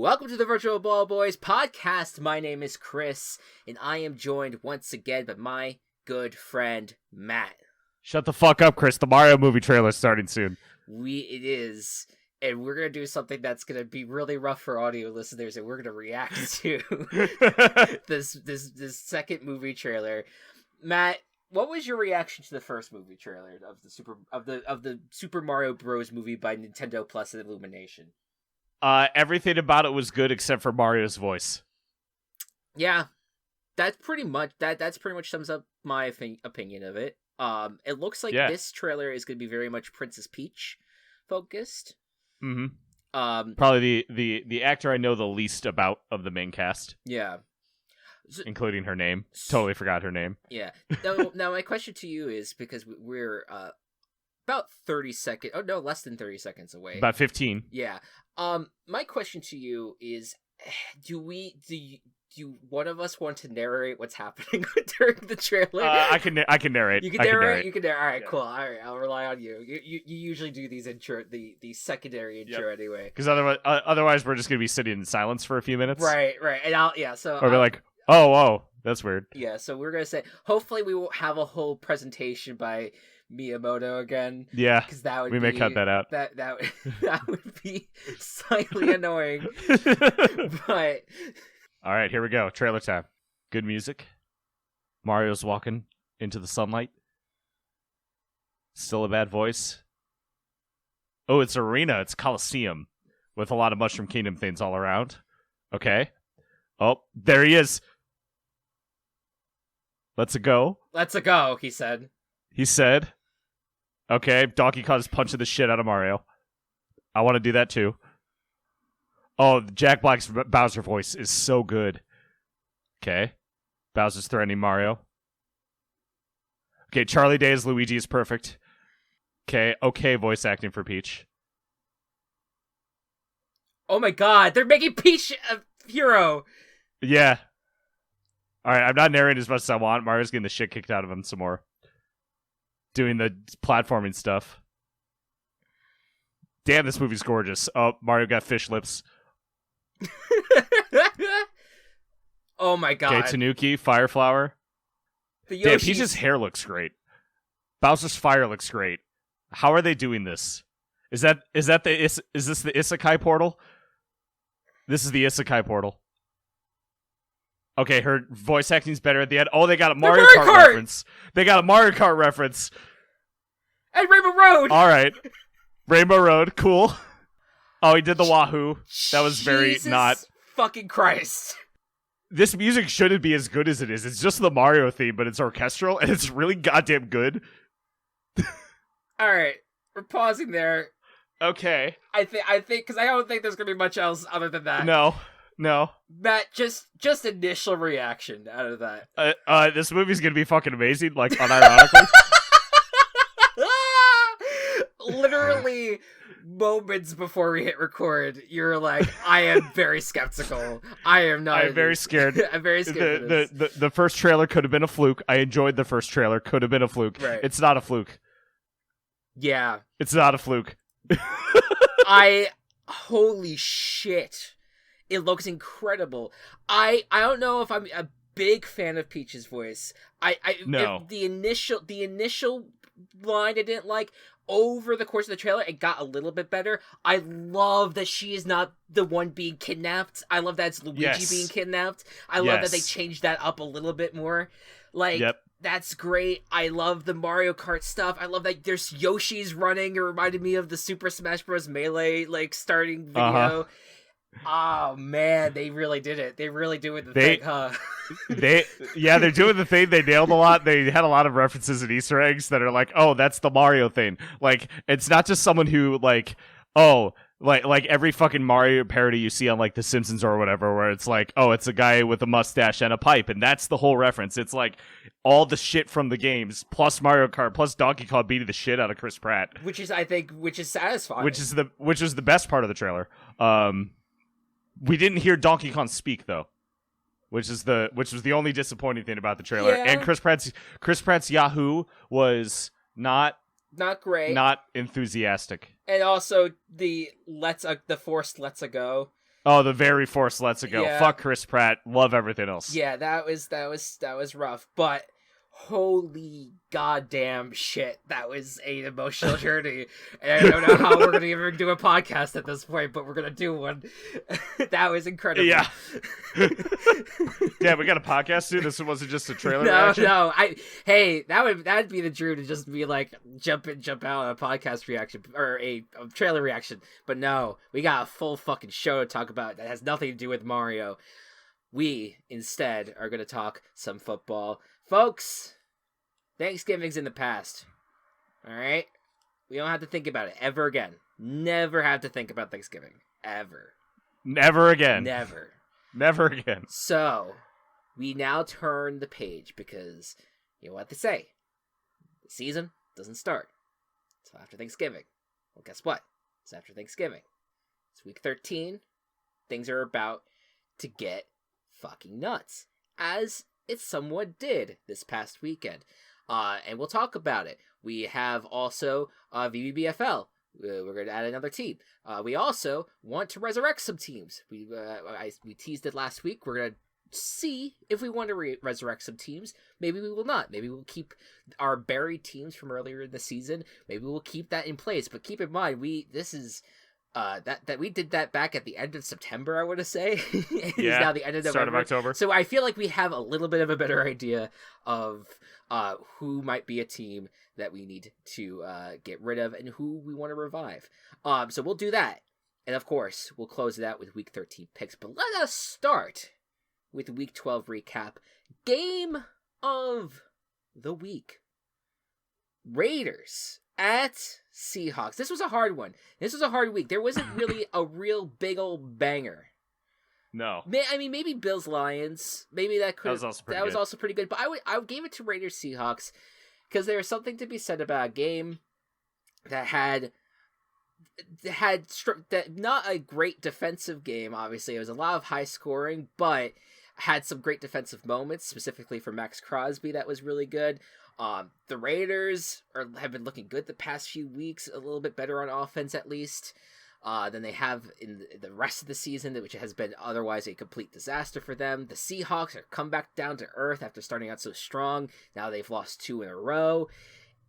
Welcome to the Virtual Ball Boys podcast. My name is Chris, and I am joined once again by my good friend Matt. Shut the fuck up, Chris. The Mario movie trailer's starting soon. It is, and we're gonna do something that's gonna be really rough for audio listeners, and we're gonna react to this second movie trailer. Matt, what was your reaction to the first movie trailer of the Super Mario Bros. Movie by Nintendo Plus and Illumination? Everything about it was good except for Mario's voice. Yeah, that's pretty much sums up my opinion of it. It looks like this trailer is going to be very much Princess Peach focused. Mm-hmm. Probably the actor I know the least about of the main cast. Yeah. Including her name. Totally forgot her name. Yeah. Now my question to you is, because we're about 30 seconds, oh no, less than 30 seconds away. About 15. Yeah. My question to you is, do one of us want to narrate what's happening during the trailer? I can narrate. You can narrate? You can narrate. All right, cool. All right, I'll rely on you. You usually do these the secondary intro anyway. Because otherwise we're just going to be sitting in silence for a few minutes. Right. And I'll be like, oh, that's weird. Yeah, so we're going to say, hopefully we won't have a whole presentation by Miyamoto again. Yeah, because we may cut that out. That would be slightly annoying. But all right, here we go. Trailer time. Good music. Mario's walking into the sunlight. Still a bad voice. Oh, it's arena. It's Coliseum with a lot of Mushroom Kingdom things all around. Okay. Oh, there he is. Let's go. Let's go, he said. He said. Okay, Donkey Kong is punching the shit out of Mario. I want to do that too. Oh, Jack Black's Bowser voice is so good. Okay. Bowser's threatening Mario. Okay, Charlie Day as Luigi is perfect. Okay, voice acting for Peach. Oh my god, they're making Peach a hero! Yeah. Alright, I'm not narrating as much as I want. Mario's getting the shit kicked out of him some more. Doing the platforming stuff. Damn, this movie's gorgeous. Oh, Mario got fish lips. Oh my god. Okay, Tanuki, Fire Flower. Damn, Peach's hair looks great. Bowser's fire looks great. How are they doing this? Is this the Isekai portal? This is the Isekai portal. Okay, her voice acting's better at the end. Oh, they got a Mario Kart reference. They got a Mario Kart reference. And Rainbow Road! Alright. Rainbow Road, cool. Oh, he did the Wahoo. That was very Jesus fucking Christ. This music shouldn't be as good as it is. It's just the Mario theme, but it's orchestral, and it's really goddamn good. Alright, we're pausing there. Okay. I think, because I don't think there's gonna be much else other than that. No. Matt, just initial reaction out of that. This movie's gonna be fucking amazing, like, unironically. Literally moments before we hit record, you're like, I am very skeptical. I am not. I'm very scared. I'm very scared. The first trailer could have been a fluke. I enjoyed the first trailer. Could have been a fluke. Right. It's not a fluke. Yeah. It's not a fluke. Holy shit. It looks incredible. I don't know if I'm a big fan of Peach's voice. No. The initial line I didn't like. Over the course of the trailer, it got a little bit better. I love that she is not the one being kidnapped. I love that it's Luigi being kidnapped. I love that they changed that up a little bit more. Like, that's great. I love the Mario Kart stuff. I love that there's Yoshi's running. It reminded me of the Super Smash Bros. Melee, like, starting video. Oh, man, they really did it. They really do it the thing, huh? They're doing the thing. They nailed a lot. They had a lot of references and Easter eggs that are like, oh, that's the Mario thing. Like, it's not just someone who, like, oh, like every fucking Mario parody you see on, like, The Simpsons or whatever, where it's like, oh, it's a guy with a mustache and a pipe, and that's the whole reference. It's like all the shit from the games, plus Mario Kart, plus Donkey Kong beating the shit out of Chris Pratt. Which is satisfying. Which is the best part of the trailer. We didn't hear Donkey Kong speak though, which was the only disappointing thing about the trailer. Yeah. And Chris Pratt's Yahoo was not great, not enthusiastic. And also the forced "Let's go." Oh, the very forced lets it go. Yeah. Fuck Chris Pratt. Love everything else. Yeah, that was rough, but holy goddamn shit, that was an emotional journey. And I don't know how we're gonna even do a podcast at this point, but we're gonna do one. That was incredible. Yeah. Yeah, we got a podcast too. This wasn't just a trailer No, reaction. no. That'd be the Drew to just be like jump in, jump out on a podcast reaction or a trailer reaction. But no, we got a full fucking show to talk about that has nothing to do with Mario. We instead are gonna talk some football. Folks, Thanksgiving's in the past. Alright? We don't have to think about it ever again. Never have to think about Thanksgiving. Ever. Never again. Never. Never again. So, we now turn the page because, you know what they say. The season doesn't start until after Thanksgiving. Well, guess what? It's after Thanksgiving. It's week 13. Things are about to get fucking nuts. As it somewhat did this past weekend. And we'll talk about it. We have also VBBFL. We're going to add another team. We also want to resurrect some teams. We teased it last week. We're going to see if we want to resurrect some teams. Maybe we will not. Maybe we'll keep our buried teams from earlier in the season. Maybe we'll keep that in place. But keep in mind, that we did that back at the end of September, I want to say. It's now the end of November. Start of October. So I feel like we have a little bit of a better idea of who might be a team that we need to get rid of and who we want to revive. So we'll do that. And of course, we'll close it out with Week 13 picks. But let us start with Week 12 recap. Game of the week. Raiders at Seahawks. This was a hard one. This was a hard week. There wasn't really a real big old banger. No. I mean, maybe Bills Lions. Maybe that was also pretty good. But I gave it to Raiders Seahawks because there was something to be said about a game that had not a great defensive game. Obviously, it was a lot of high scoring, but had some great defensive moments, specifically for Max Crosby. That was really good. The Raiders have been looking good the past few weeks, a little bit better on offense at least than they have in the rest of the season, which has been otherwise a complete disaster for them. The Seahawks are come back down to earth after starting out so strong. Now they've lost 2 in a row.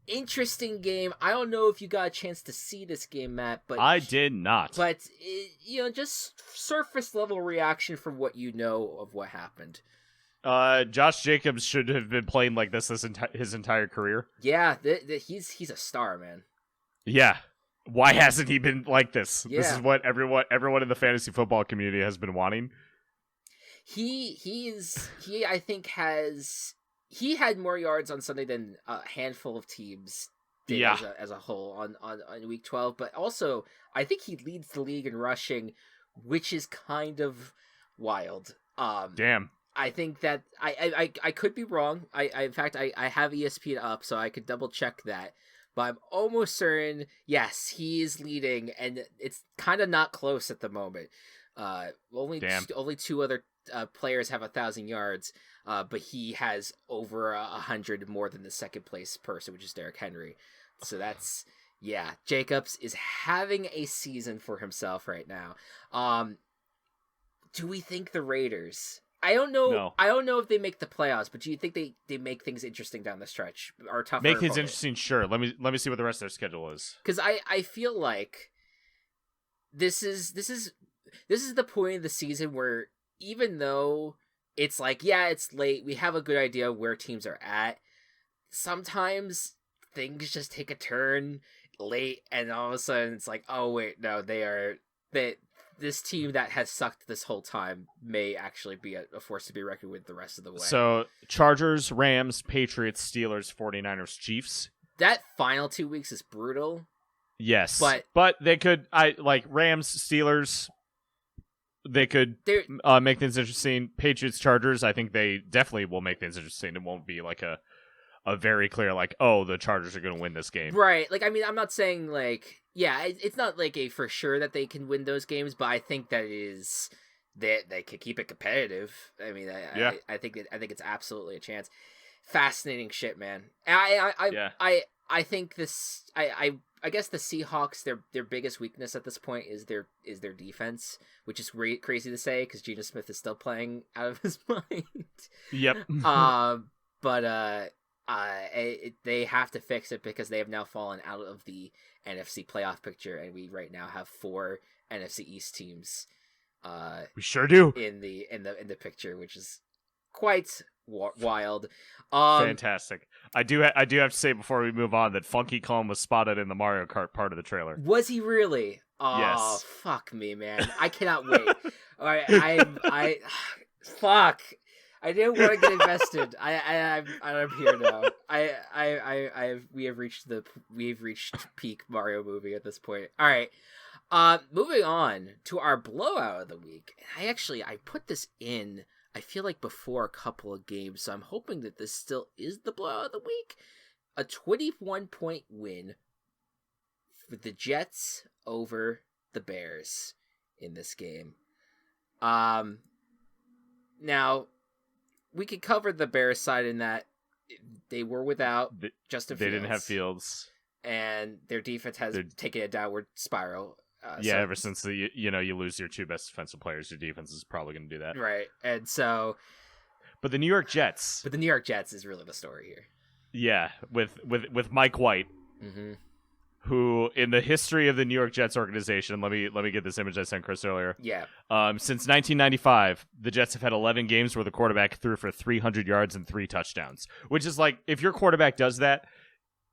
Interesting game. I don't know if you got a chance to see this game, Matt, but I did not. But just surface level reaction from what you know of what happened. Josh Jacobs should have been playing like this his entire career. Yeah, he's a star, man. Yeah. Why hasn't he been like this? Yeah. This is what everyone in the fantasy football community has been wanting. He I think he had more yards on Sunday than a handful of teams did as a whole on week 12, but also I think he leads the league in rushing, which is kind of wild. Damn. I think that I could be wrong. In fact I have ESPN up, so I could double check that. But I'm almost certain, yes, he is leading, and it's kind of not close at the moment. Only 2 other players have 1,000 yards, but he has over 100 more than the second place person, which is Derrick Henry. So that's Jacobs is having a season for himself right now. Do we think the Raiders? I don't know. No. I don't know if they make the playoffs, but do you think they make things interesting down the stretch or tougher? Make things interesting, sure. Let me see what the rest of their schedule is. Because I feel like this is the point of the season where even though it's like it's late, we have a good idea where teams are at. Sometimes things just take a turn late, and all of a sudden it's like, oh wait, no, this team that has sucked this whole time may actually be a force to be reckoned with the rest of the way. So, Chargers, Rams, Patriots, Steelers, 49ers, Chiefs. That final 2 weeks is brutal. Yes. But they could, Rams, Steelers, they could make things interesting. Patriots, Chargers, I think they definitely will make things interesting. It won't be like a very clear, the Chargers are going to win this game. Right. I'm not saying, it's not a for sure that they can win those games, but I think that is that they could keep it competitive. I mean, I think it's absolutely a chance. Fascinating shit, man. I think this. I guess the Seahawks, their biggest weakness at this point is their defense, which is crazy to say because Geno Smith is still playing out of his mind. Yep. But they have to fix it because they have now fallen out of the NFC playoff picture, and we right now have 4 NFC East teams. We sure do in the picture, which is quite wild. Fantastic. I do have to say before we move on that Funky Kong was spotted in the Mario Kart part of the trailer. Was he really? Oh, yes. Fuck me, man! I cannot wait. All right, fuck. I didn't want to get invested. I'm here now. We have reached peak Mario movie at this point. All right. Moving on to our blowout of the week. I put this in, I feel like before a couple of games, so I'm hoping that this still is the blowout of the week. A 21-point win for the Jets over the Bears in this game. Now, we could cover the Bears side in that they were without Justin Fields. They didn't have Fields. And their defense has taken a downward spiral. Ever since you lose your 2 best defensive players, your defense is probably going to do that. Right. And so... But the New York Jets is really the story here. Yeah, with Mike White, who in the history of the New York Jets organization, let me get this image I sent Chris earlier. Yeah. Since 1995, the Jets have had 11 games where the quarterback threw for 300 yards and 3 touchdowns, which is like, if your quarterback does that,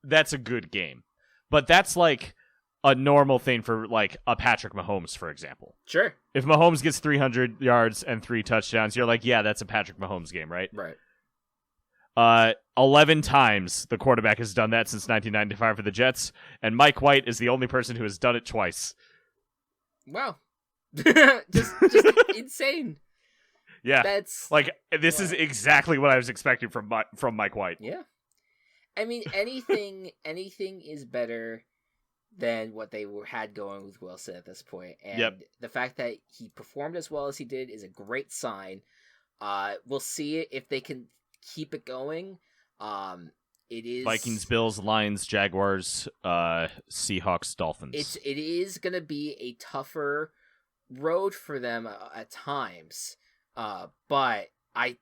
that's a good game. But that's like a normal thing for like a Patrick Mahomes, for example. Sure. If Mahomes gets 300 yards and 3 touchdowns, you're like, yeah, that's a Patrick Mahomes game, right? Right. 11 times the quarterback has done that since 1995 for the Jets, and Mike White is the only person who has done it twice. Wow. just insane. Yeah. That's like, this is exactly what I was expecting from Mike White. Yeah. I mean, anything is better than what they had going with Wilson at this point. And the fact that he performed as well as he did is a great sign. We'll see if they can keep it going. It is Vikings, Bills, Lions, Jaguars, Seahawks, Dolphins. It is going to be a tougher road for them at times. But I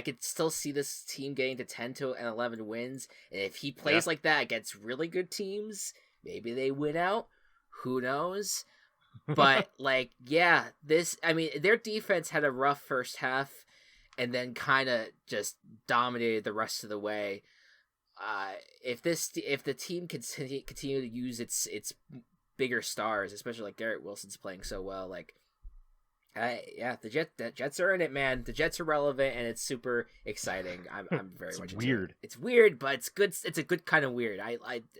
could still see this team getting to 10 to 11 wins. And if he plays like that against really good teams, maybe they win out. Who knows? But their defense had a rough first half and then kind of just dominated the rest of the way. If the team continue to use its bigger stars, especially like Garrett Wilson's playing so well, the Jets are in it, man. The Jets are relevant, and it's super exciting. I'm very much weird. Into it. It's weird, but it's good. It's a good kind of weird.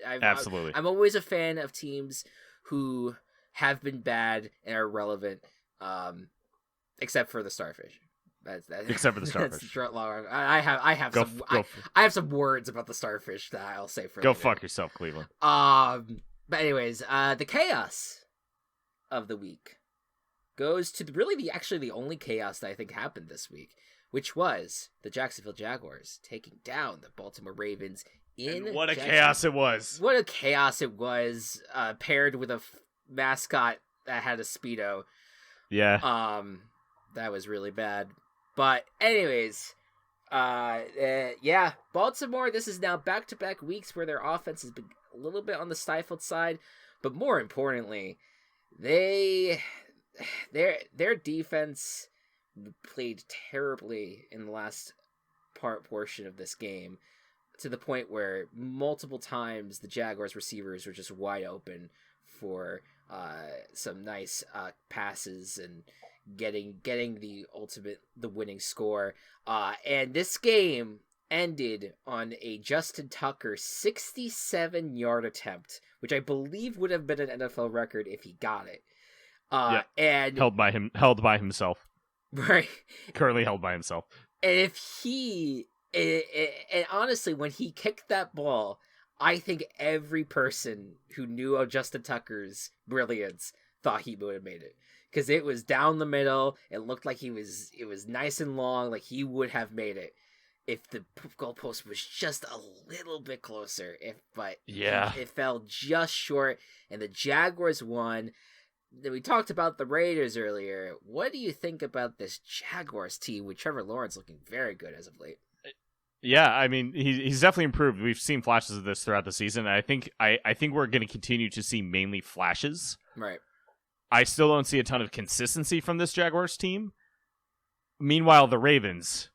Absolutely. I'm always a fan of teams who have been bad and are relevant, except for the Starfish. Except for the Starfish. I have some words about the Starfish that I'll say for go later. Fuck yourself, Cleveland. But anyways, the chaos of the week goes to the only chaos that I think happened this week, which was the Jacksonville Jaguars taking down the Baltimore Ravens and what a chaos it was. What a chaos it was, paired with a mascot that had a Speedo. Yeah. That was really bad. But anyways, Baltimore, this is now back-to-back weeks where their offense has been a little bit on the stifled side, but more importantly, their defense played terribly in the last portion of this game, to the point where multiple times the Jaguars receivers were just wide open for some nice passes and getting the winning score. And this game ended on a Justin Tucker 67-yard attempt, which I believe would have been an NFL record if he got it. And held by himself. Right. Currently held by himself. And and honestly, when he kicked that ball, I think every person who knew of Justin Tucker's brilliance thought he would have made it. Because it was down the middle. It looked like it was nice and long, like he would have made it. if the goalpost was just a little bit closer. But yeah, it fell just short, and the Jaguars won. Then we talked about the Raiders earlier. What do you think about this Jaguars team with Trevor Lawrence looking very good as of late? Yeah, I mean, he's definitely improved. We've seen flashes of this throughout the season. And I think we're going to continue to see mainly flashes. Right. I still don't see a ton of consistency from this Jaguars team. Meanwhile, the Ravens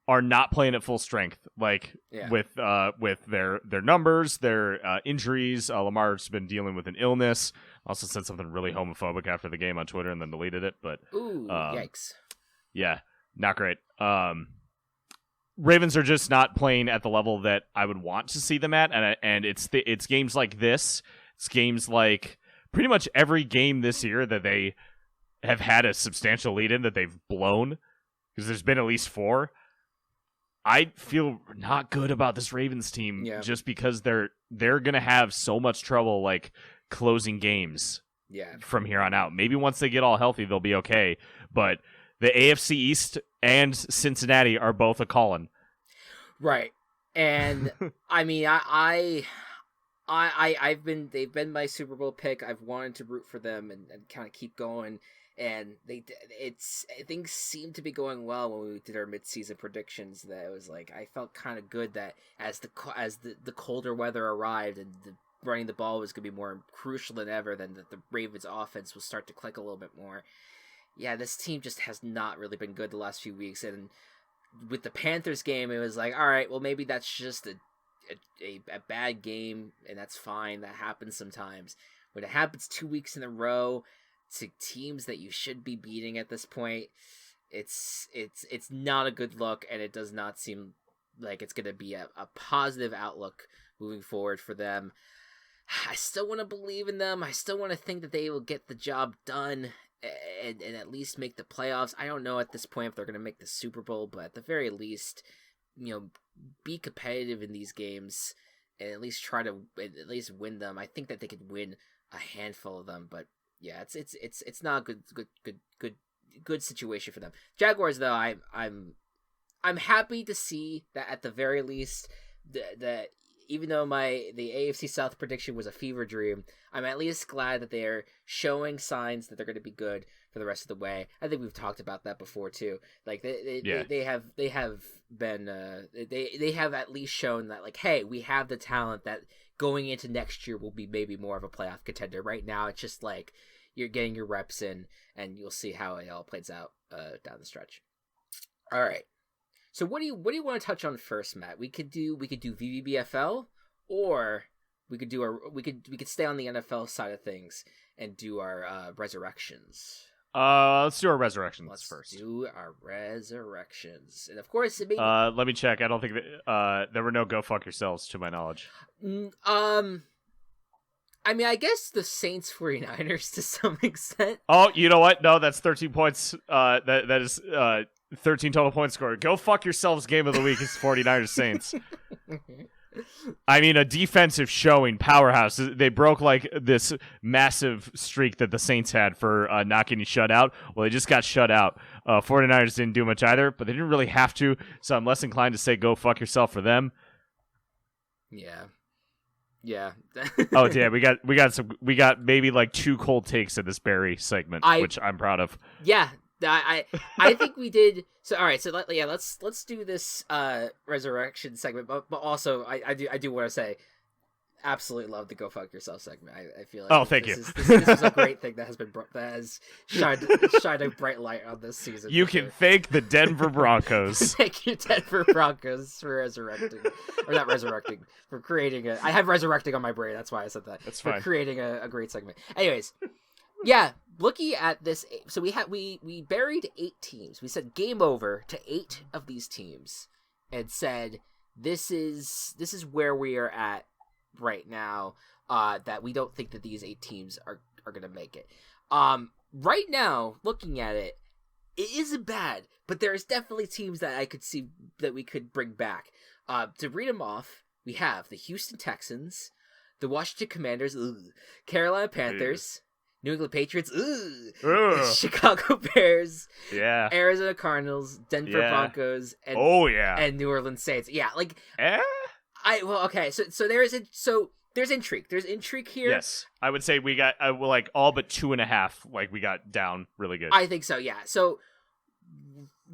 are not playing at full strength, with their numbers, their injuries. Lamar's been dealing with an illness. Also said something really homophobic after the game on Twitter and then deleted it. But yikes! Yeah, not great. Ravens are just not playing at the level that I would want to see them at, and it's games like this. It's games like pretty much every game this year that they have had a substantial lead in that they've blown, because there's been at least 4. I feel not good about this Ravens team just because they're gonna have so much trouble closing games from here on out. Maybe once they get all healthy, they'll be okay. But the AFC East and Cincinnati are both a call-in. Right. And I mean, they've been my Super Bowl pick. I've wanted to root for them and kind of keep going. And things seemed to be going well when we did our midseason predictions. That it was I felt kind of good that as the colder weather arrived and running the ball was going to be more crucial than ever, then that the Ravens offense will start to click a little bit more. Yeah, this team just has not really been good the last few weeks. And with the Panthers game, it was all right, well, maybe that's just a bad game, and that's fine. That happens sometimes. When it happens 2 weeks in a row to teams that you should be beating at this point, it's not a good look, and it does not seem like it's going to be a positive outlook moving forward for them. I still want to believe in them. I still want to think that they will get the job done and at least make the playoffs. I don't know at this point if they're going to make the Super Bowl, but at the very least, be competitive in these games and at least try to at least win them. I think that they could win a handful of them, but yeah, it's not a good situation for them. Jaguars, though, I'm happy to see that at the very least that even though the AFC South prediction was a fever dream, I'm at least glad that they're showing signs that they're going to be good for the rest of the way. I think we've talked about that before too. They have at least shown that hey, we have the talent that going into next year will be maybe more of a playoff contender. Right now, it's just you're getting your reps in, and you'll see how it all plays out down the stretch. All right. So what do you want to touch on first, Matt? We could do VBBFL, or we could stay on the NFL side of things and do our resurrections. Let's do our resurrections first. Let's do our resurrections, and of course, let me check. I don't think that there were no go fuck yourselves to my knowledge. I mean, I guess the Saints 49ers to some extent. Oh, you know what? No, that's 13 points. That is 13 total points scored. Go fuck yourselves. Game of the week is 49ers Saints. I mean, a defensive showing, powerhouse. They broke this massive streak that the Saints had for not getting shut out. Well, they just got shut out. 49ers didn't do much either, but they didn't really have to. So I'm less inclined to say go fuck yourself for them. Yeah. Oh yeah, we got maybe 2 cold takes in this Barry segment, which I'm proud of. Yeah. I think we did. So all right, so let's do this resurrection segment, but also I do want to say, absolutely love the go fuck yourself segment. I feel like thank you. This is a great thing that has shined a bright light on this season. You can thank the Denver Broncos. Thank you, Denver Broncos, for resurrecting, or not resurrecting, for creating I have resurrecting on my brain. That's why I said that. That's fine. For creating a great segment. Anyways. Yeah, looking at this, so we buried 8 teams. We said game over to 8 of these teams, and said this is where we are at right now. That we don't think that these 8 teams are going to make it. Right now, looking at it, it isn't bad, but there's definitely teams that I could see that we could bring back. To read them off, we have the Houston Texans, the Washington Commanders, Carolina Panthers. New England Patriots, Ugh. Chicago Bears, Yeah. Arizona Cardinals, Denver Broncos, and and New Orleans Saints. Yeah, like okay. So there's intrigue. There's intrigue here. Yes, I would say we got like all but 2.5. Like we got down really good. I think so. Yeah. So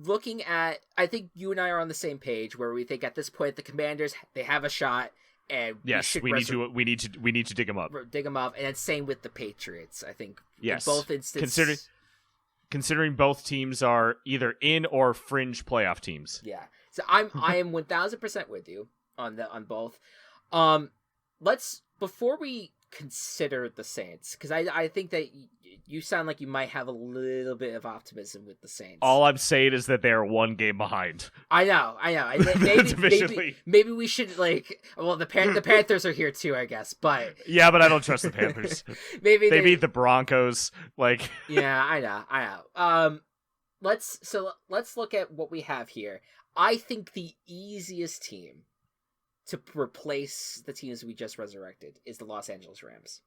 looking at, I think you and I are on the same page where we think at this point the Commanders, they have a shot. And yes, we need to dig them up. Dig them up, and then same with the Patriots. I think yes. in both instances, considering both teams are either in or fringe playoff teams. Yeah, so I am 1000% with you on both. Let's, before we consider the Saints, because I think that you sound like you might have a little bit of optimism with the Saints. All I'm saying is that they are one game behind. I know. Maybe we should, like, well, the Panthers are here too, I guess, but yeah, but I don't trust the Panthers. Maybe they beat the Broncos. Like, yeah, I know. Let's look at what we have here. I think the easiest team to replace the teams we just resurrected is the Los Angeles Rams.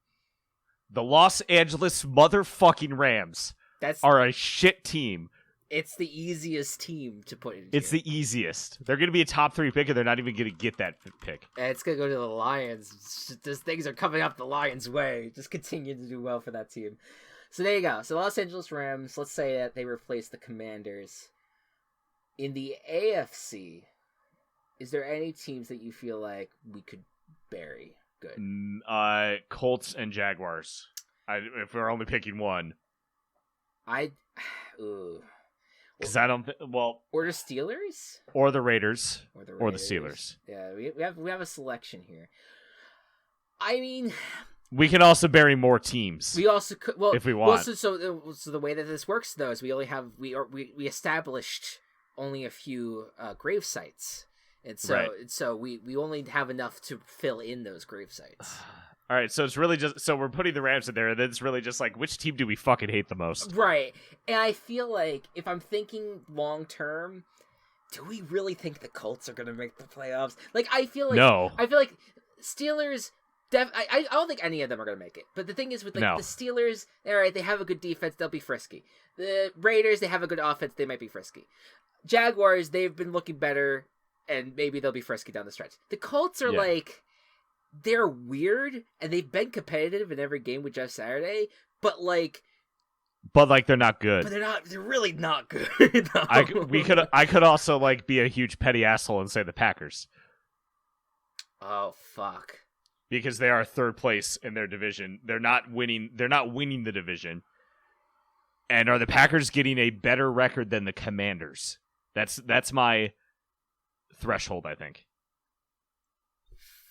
The Los Angeles motherfucking Rams are a shit team. It's the easiest team to put in. It's the easiest. They're going to be a top 3 pick, and they're not even going to get that pick. And it's going to go to the Lions. These things are coming up the Lions' way. Just continue to do well for that team. So there you go. So Los Angeles Rams, let's say that they replace the Commanders. In the AFC, is there any teams that you feel like we could bury? Good. Colts and Jaguars. If we're only picking one. Because I don't. Or the Steelers, or the Raiders, or the Steelers. Yeah, we have a selection here. I mean, we can also bury more teams. We also could. Well, if we want. So the way that this works though is we established only a few grave sites. And so we only have enough to fill in those grave sites. All right, so it's really just, so we're putting the Rams in there, and then it's really just like, which team do we fucking hate the most? Right. And I feel like if I'm thinking long term, do we really think the Colts are going to make the playoffs? Like, I feel like Steelers. I don't think any of them are going to make it. But the thing is with the Steelers, all right, they have a good defense, they'll be frisky. The Raiders, they have a good offense, they might be frisky. Jaguars, they've been looking better. And maybe they'll be frisky down the stretch. The Colts are they're weird, and they've been competitive in every game with Jeff Saturday, but they're not good. But they're really not good. I could also be a huge petty asshole and say the Packers. Oh fuck. Because they are third place in their division. They're not winning the division. And are the Packers getting a better record than the Commanders? That's my threshold, I think.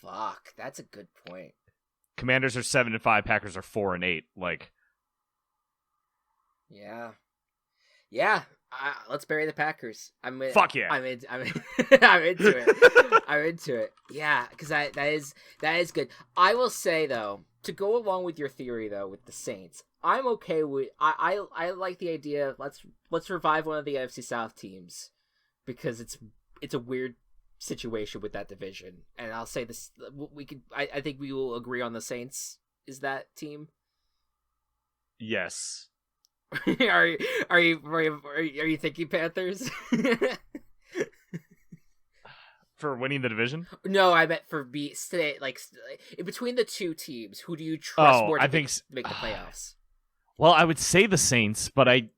Fuck, that's a good point. Commanders are 7-5, Packers are 4-8. Yeah. Let's bury the Packers. Fuck yeah. I'm into it. I'm into it. Yeah, because that is good. I will say though, to go along with your theory though, with the Saints, I'm okay with. I like the idea. Let's revive one of the AFC South teams. Because it's a weird situation with that division, and I'll say this: I think we will agree on the Saints. Is that team? Yes. Are you thinking Panthers? For winning the division? No, I meant for between the two teams. Who do you trust more to make the playoffs? Well, I would say the Saints, but I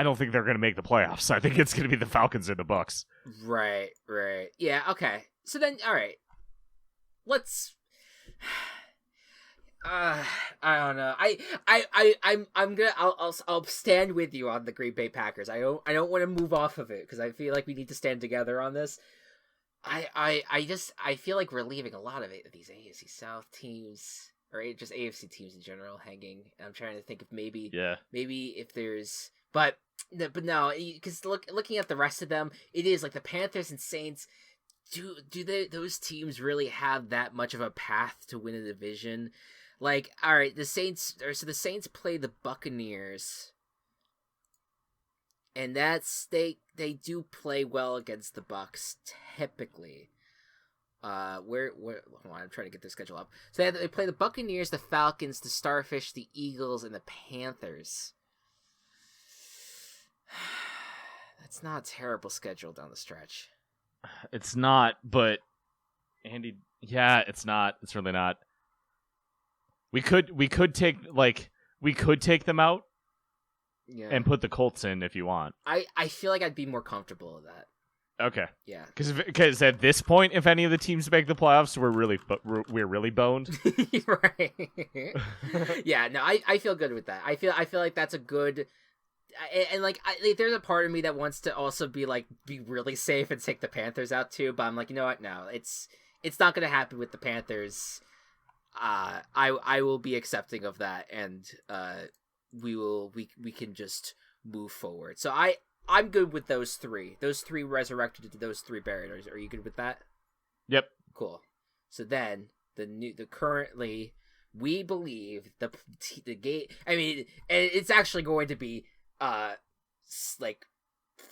don't think they're going to make the playoffs. I think it's going to be the Falcons or the Bucks. Right. Yeah, okay. So then, all right. Let's... I don't know. I'll stand with you on the Green Bay Packers. I don't want to move off of it because I feel like we need to stand together on this. I feel like we're leaving a lot of these AFC South teams, or just AFC teams in general, hanging. I'm trying to think if maybe if there's... But no, because looking at the rest of them, it is like the Panthers and Saints. Do those teams really have that much of a path to win a division? All right, the Saints play the Buccaneers, and they do play well against the Bucs typically. Hold on, I'm trying to get their schedule up. So they play the Buccaneers, the Falcons, the Starfish, the Eagles, and the Panthers. That's not a terrible schedule down the stretch. It's not, but Andy, yeah, it's not. It's really not. We could take them out, and put the Colts in if you want. I feel like I'd be more comfortable with that. Okay. Yeah. Because at this point, if any of the teams make the playoffs, we're really boned. Right. Yeah. No, I feel good with that. I feel like that's a good. And like, there's a part of me that wants to also be really safe and take the Panthers out too. But I'm like, you know what? No, it's not gonna happen with the Panthers. I will be accepting of that, and we can just move forward. So I'm good with those three. Those three resurrected to those three buried. Are you good with that? Yep. Cool. So then currently we believe the game. I mean, it's actually going to be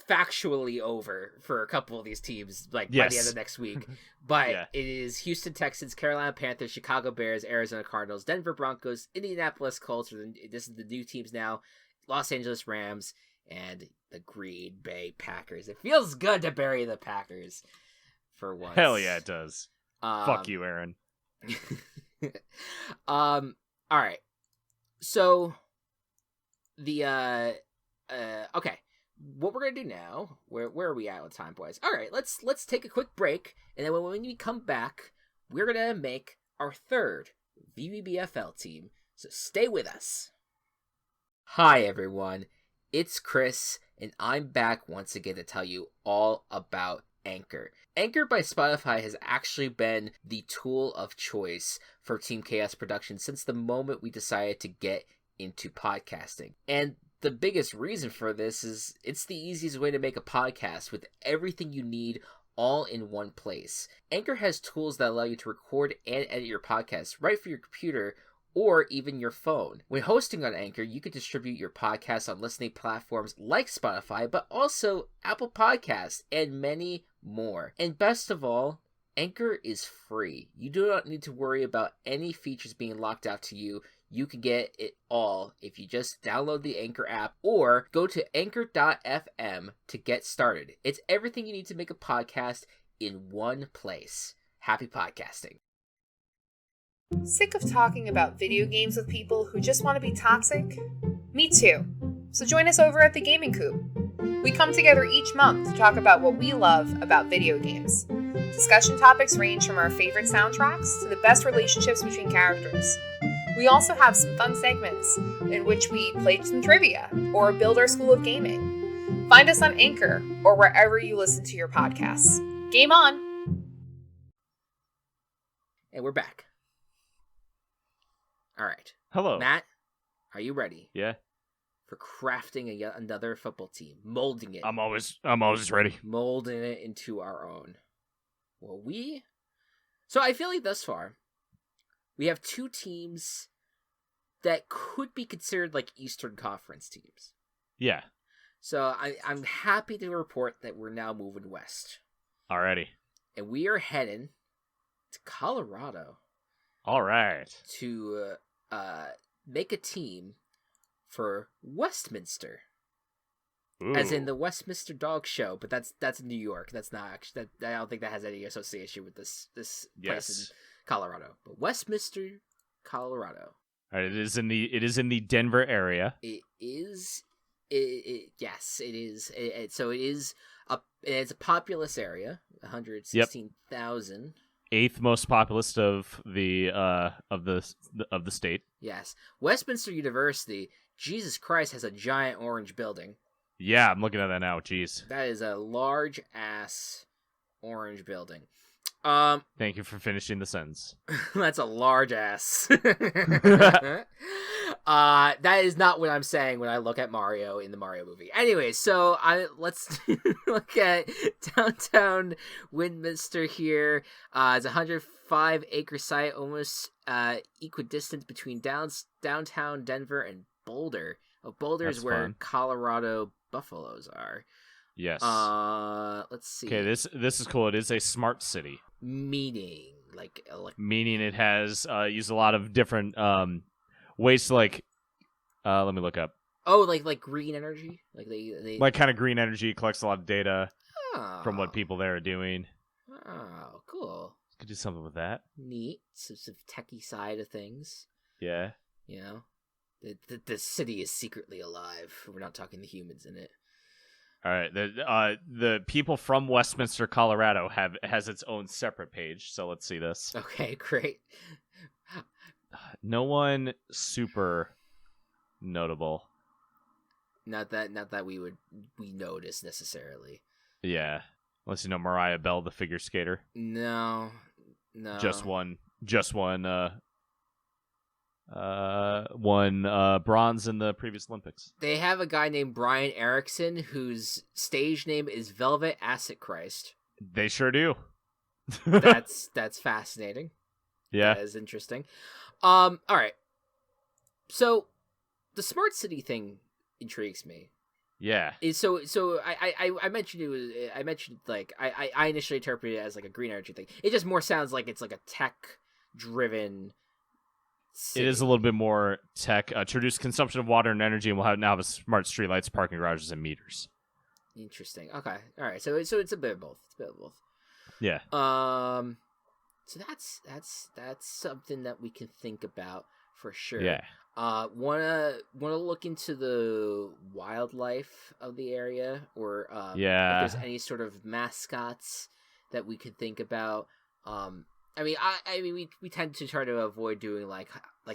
factually over for a couple of these teams by the end of next week. But It is Houston Texans, Carolina Panthers, Chicago Bears, Arizona Cardinals, Denver Broncos, Indianapolis Colts. This is the new teams now. Los Angeles Rams and the Green Bay Packers. It feels good to bury the Packers for once. Hell yeah, it does. Fuck you, Aaron. All right. So the okay. What we're gonna do now? Where are we at with time, boys? All right, let's take a quick break, and then when we come back, we're gonna make our third VBBFL team. So stay with us. Hi everyone, it's Chris, and I'm back once again to tell you all about Anchor. Anchor by Spotify has actually been the tool of choice for Team Chaos Productions since the moment we decided to get into podcasting. And the biggest reason for this is it's the easiest way to make a podcast with everything you need all in one place. Anchor has tools that allow you to record and edit your podcast right from your computer or even your phone. When hosting on Anchor, you can distribute your podcast on listening platforms like Spotify, but also Apple Podcasts and many more. And best of all, Anchor is free. You do not need to worry about any features being locked out to you. You can get it all if you just download the Anchor app or go to anchor.fm to get started. It's everything you need to make a podcast in one place. Happy podcasting. Sick of talking about video games with people who just want to be toxic? Me too. So join us over at the Gaming Coop. We come together each month to talk about what we love about video games. Discussion topics range from our favorite soundtracks to the best relationships between characters. We also have some fun segments in which we play some trivia or build our school of gaming. Find us on Anchor or wherever you listen to your podcasts. Game on! And we're back. All right. Hello. Matt, are you ready? Yeah. For crafting yet another football team, molding it. I'm always ready. Molding it into our own. Well, so I feel like thus far, we have two teams that could be considered like Eastern Conference teams. Yeah. So I'm happy to report that we're now moving west. Alrighty. And we are heading to Colorado. All right. To make a team for Westminster. Ooh. As in the Westminster Dog Show, but that's New York. That's not actually. I don't think that has any association with this place in Colorado. But Westminster, Colorado. All right, it is in the Denver area. It is. Yes, it is. So it is it's a populous area. 116,000. Eighth most populous of the state. Yes, Westminster University. Jesus Christ, has a giant orange building. Yeah, I'm looking at that now. Jeez, that is a large ass orange building. Thank you for finishing the sentence. That's a large ass. That is not what I'm saying when I look at Mario in the Mario movie. Anyway, so let's look at downtown Westminster here. It's a 105-acre site, almost equidistant between downtown Denver and Boulder. Boulder is where fun. Colorado Buffaloes are. Yes. Let's see. Okay, this is cool. It is a smart city. Meaning, meaning it has used a lot of different ways to let me look up. Oh, like green energy, like they like kind of green energy, collects a lot of data from what Oh. people there are doing. Oh, cool. Could do something with that. Neat. Some techie side of things. Yeah. You know, the city is secretly alive. We're not talking the humans in it. All right. The people from Westminster, Colorado has its own separate page. So let's see this. Okay, great. No one super notable. Not that we notice necessarily. Yeah. Unless you know Mariah Bell, the figure skater. No. Just one bronze in the previous Olympics. They have a guy named Brian Erickson whose stage name is Velvet Acid Christ. They sure do. That's fascinating. Yeah. That is interesting. All right. So the smart city thing intrigues me. Yeah. So I mentioned I initially interpreted it as like a green energy thing. It just more sounds like it's like a tech driven city. It is a little bit more tech. To reduce consumption of water and energy, and we'll now have smart streetlights, parking garages, and meters. Interesting. Okay. All right. So it's a bit of both. It's a bit of both. Yeah. So that's something that we can think about for sure. Yeah. Wanna look into the wildlife of the area, or if there's any sort of mascots that we could think about. I mean, we tend to try to avoid doing like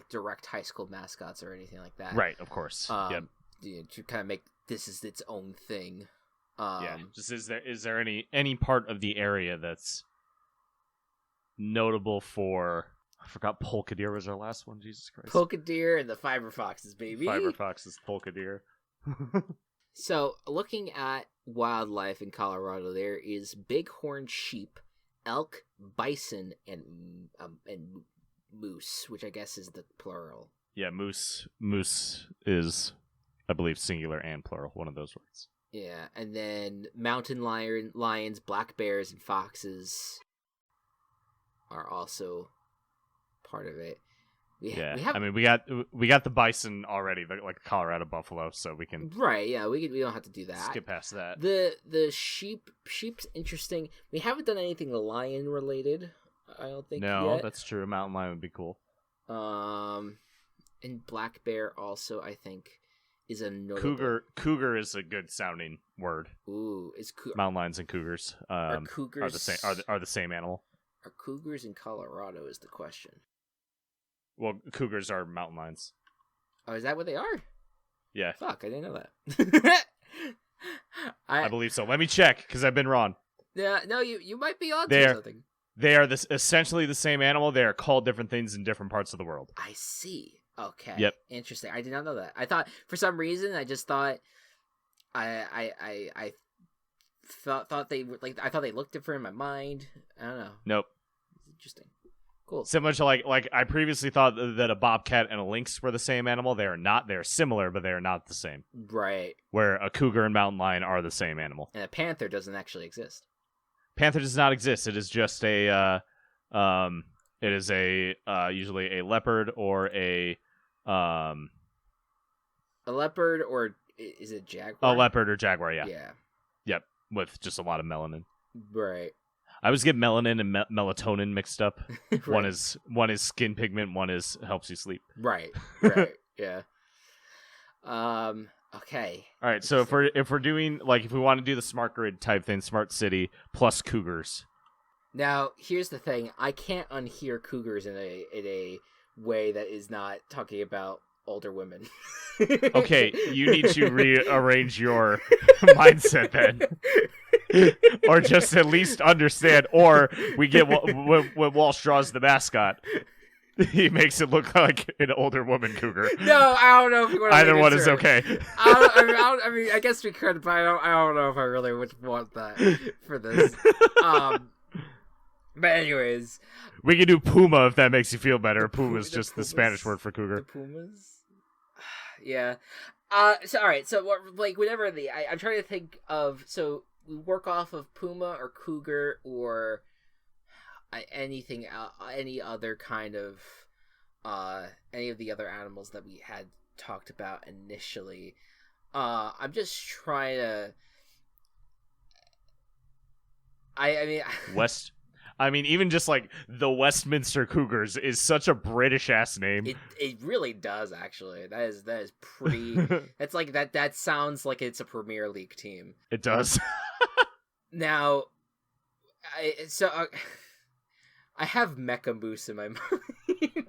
direct high school mascots or anything like that. Right. Of course. Yep. You know, to kind of make this is its own thing. Yeah. Just is there any part of the area that's notable for? I forgot polka deer was our last one. Jesus Christ. Polka deer and the fiber foxes, baby. Fiber foxes, polka deer. So, looking at wildlife in Colorado, there is bighorn sheep, elk, bison, and moose, which I guess is the plural. Yeah, moose. Moose is, I believe, singular and plural. One of those words. Yeah, and then mountain lions, black bears, and foxes are also part of it. I mean, we got the bison already, like Colorado buffalo, so we can right. Yeah, we don't have to do that. Skip past that. The sheep's interesting. We haven't done anything lion related. I don't think. No, yet. that's true. Mountain lion would be cool. And black bear also, I think, is a notable... Cougar is a good sounding word. Ooh, mountain lions and cougars are cougars are the same are the same animal. Are cougars in Colorado is the question. Well, cougars are mountain lions. Oh, is that what they are? Yeah. Fuck, I didn't know that. I believe so. Let me check because I've been wrong. Yeah, no, you might be on to something. They are essentially the same animal. They are called different things in different parts of the world. I see. Okay. Yep. Interesting. I did not know that. I thought for some reason I just thought I thought they I thought they looked different in my mind. I don't know. Nope. Interesting. Cool. Similar to like I previously thought that a bobcat and a lynx were the same animal. They are not. They are similar, but they are not the same. Right. Where a cougar and mountain lion are the same animal. And a panther doesn't actually exist. Panther does not exist. It is just a it is a usually a leopard or a leopard, or is it jaguar? A leopard or jaguar, yeah. Yeah. Yep, with just a lot of melanin. Right. I always get melanin and melatonin mixed up. Right. One is skin pigment, one is helps you sleep. Right. Yeah. Okay. All right, so if we're doing if we want to do the smart grid type thing, smart city plus cougars. Now, here's the thing. I can't unhear cougars in a way that is not talking about older women. Okay, you need to rearrange your mindset then. Or just at least understand. Or we get when Walsh draws the mascot, he makes it look like an older woman cougar. No, I don't know if we want to. Either one is okay. I mean, I guess we could, but I don't know if I really would want that for this. But anyways, we can do puma if that makes you feel better. Puma is just the Spanish word for cougar. The pumas. Yeah. So all right. So whatever I'm trying to think of. So we work off of puma or cougar or any other kind of any of the other animals that we had talked about initially. I'm just trying to. Even just like the Westminster Cougars is such a British ass name. It really does, actually. That is pretty. That's like that sounds like it's a Premier League team. It does. Now, I have Mecha Moose in my mind.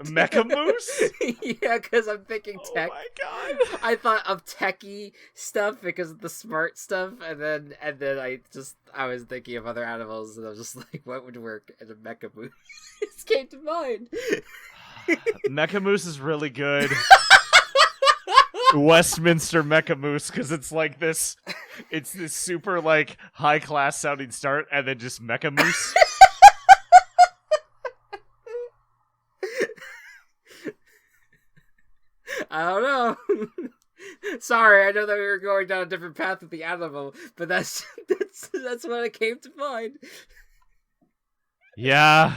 Mecha Moose? Yeah, because I'm thinking tech. Oh my god! I thought of techie stuff because of the smart stuff, and then I was thinking of other animals, and I was just like, what would work? And a Mecha Moose came to mind. Mecha Moose is really good. Westminster Mecha Moose, because it's like this super like high class sounding start, and then just Mecha Moose. I don't know. Sorry, I know that we were going down a different path with the animal, but that's what it came to mind. Yeah.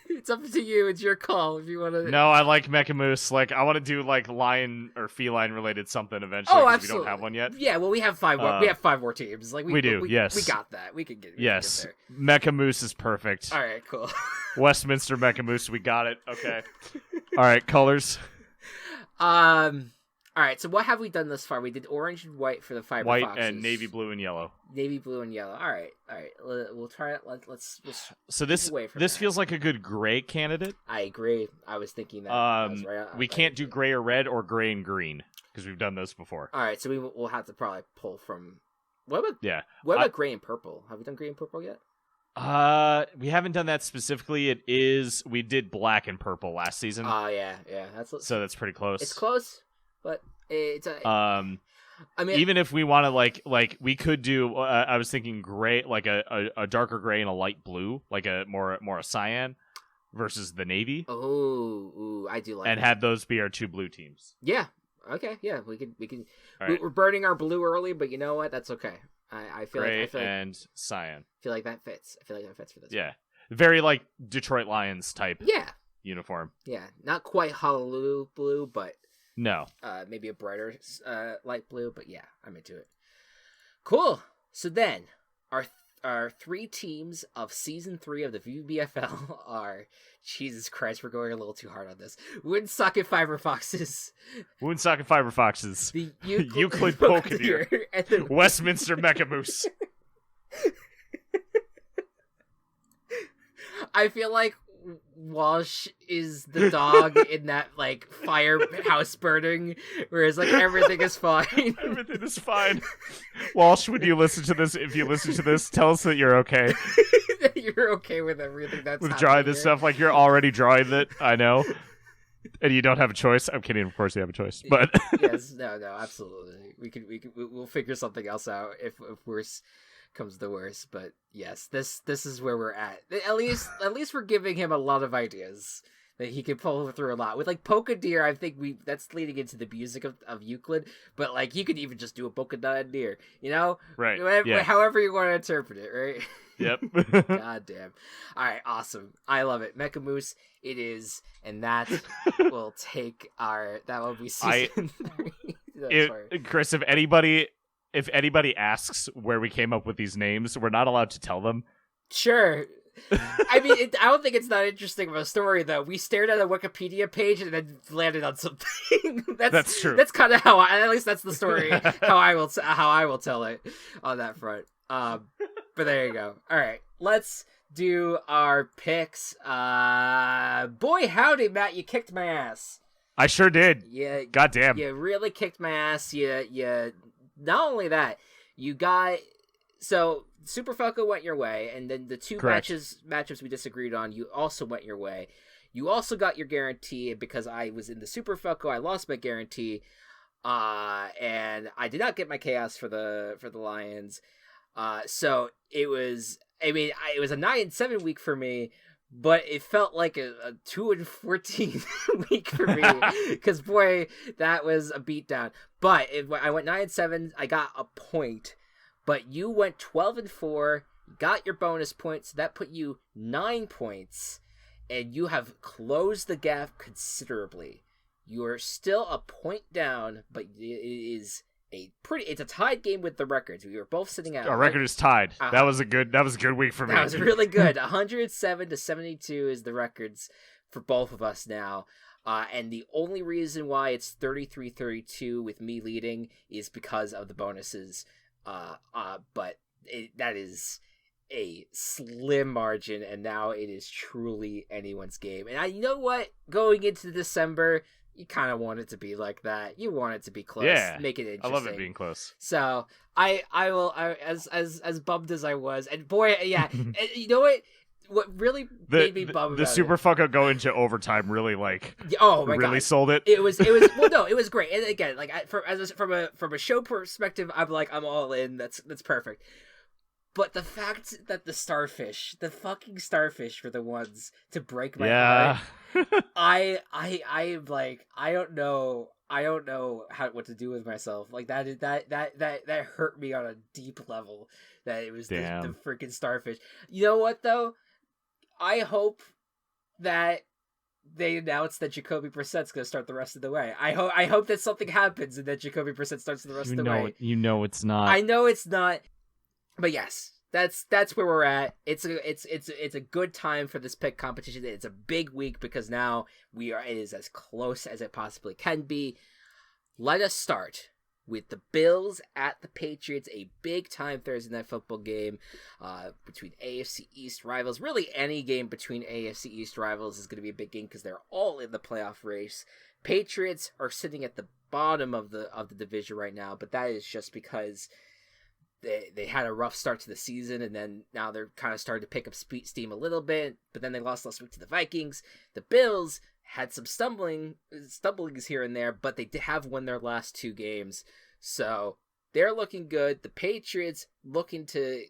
It's up to you. It's your call if you want to. No, I like Mecha Moose. Like, I want to do like lion or feline related something eventually. Oh, absolutely. We don't have one yet. Yeah, well, we have 5 more. We have 5 more teams. Like we do. Yes, we got that. We can get. Yes, there. Mecha Moose is perfect. All right, cool. Westminster Mecha Moose, we got it. Okay. All right, colors. All right, so what have we done thus far? We did orange and white for the fiber white foxes. and navy blue and yellow. Navy blue and yellow. All right. We'll try it. Let's so this feels like a good gray candidate. I agree. I was thinking that. We can't do gray or red or gray and green because we've done those before. All right, so we'll have to probably pull from. What about gray and purple? Have we done gray and purple yet? We haven't done that specifically. We did black and purple last season. Oh yeah. So that's pretty close. It's close, but it's even if we want to like we could do. I was thinking gray, like a darker gray and a light blue, like a more a cyan, versus the navy. Oh, I do like. And that. have those be our 2 blue teams. Yeah. Okay. Yeah, we can. Right. We're burning our blue early, but you know what? That's okay. I feel gray like and cyan. I feel like that fits. I feel like that fits for this. Yeah, very like Detroit Lions type. Yeah. Uniform. Yeah, not quite Honolulu blue, but no. Maybe a brighter light blue, but yeah, I'm into it. Cool. So then, our 3 teams of season 3 of the VBBFL are. Jesus Christ, we're going a little too hard on this. Woonsocket Fiber Foxes. Woonsocket Fiber Foxes. The Euclid Polka Deer. Westminster Mecha Moose. I feel like Walsh is the dog in that like firehouse burning, whereas like everything is fine. Everything is fine. Walsh, when you listen to this, if you listen to this, tell us that you're okay. You're okay with everything that's with drawing this stuff. Like you're already drawing it. I know, and you don't have a choice. I'm kidding. Of course, you have a choice. But yes, no, absolutely. We'll figure something else out if worse comes to worse. But yes, this is where we're at. At least we're giving him a lot of ideas that he can pull through a lot. With like Polka Deer, I think that's leading into the music of Euclid. But like you could even just do a polka dot deer, you know? Right. However you want to interpret it, right? Yep. God damn. All right, awesome. I love it. Mecha Moose, it is, and that will take that will be season 3. Chris, if anybody asks where we came up with these names, we're not allowed to tell them. Sure. I mean, I don't think it's that interesting of a story, though. We stared at a Wikipedia page and then landed on something. That's true. That's kind of how at least that's the story. how I will tell it on that front. But there you go. All right, let's do our picks. Boy, howdy, Matt, you kicked my ass. I sure did. Yeah. Goddamn. You really kicked my ass. You. Not only that, you got so Super Falco went your way, and then the 2 matchups we disagreed on, you also went your way. You also got your guarantee, and because I was in the Super Falco, I lost my guarantee. And I did not get my chaos for the Lions. So it was it was a 9-7 week for me, but it felt like a 2-14 week for me because boy, that was a beatdown. But I went 9-7, I got a point, but you went 12-4 You got your bonus points, so that put you 9 points, and you have closed the gap considerably. You are still a point down, but it is it's a tied game with the records. We were both sitting at our record is tied. That was a good week for me. That was really good. 107 to 72 is the records for both of us now. And the only reason why it's 33-32 with me leading is because of the bonuses. But that is a slim margin, and now it is truly anyone's game. And you know what? Going into December, you kind of want it to be like that. You want it to be close. Yeah, make it interesting. I love it being close. So I will as bummed as I was, and boy, yeah, and you know what? What really made me bummed the super fuck up going to overtime really God. sold it. It was well, no, it was great. And again, like from a show perspective, I'm all in. That's perfect. But the fact that the fucking starfish were the ones to break my heart, I'm like, I don't know what to do with myself. Like that hurt me on a deep level. That it was the freaking starfish. You know what though? I hope that they announce that Jacoby Brissett's going to start the rest of the way. I hope that something happens and that Jacoby Brissett starts the rest of the way. You know it's not. I know it's not. But yes, that's where we're at. It's a good time for this pick competition. It's a big week because now it is as close as it possibly can be. Let us start with the Bills at the Patriots, a big time Thursday night football game between AFC East rivals. Really, any game between AFC East rivals is going to be a big game because they're all in the playoff race. Patriots are sitting at the bottom of the division right now, but that is just because they had a rough start to the season, and then now they're kind of starting to pick up steam a little bit, but then they lost last week to the Vikings. The Bills had some stumblings here and there, but they have won their last 2 games, so they're looking good. The Patriots looking to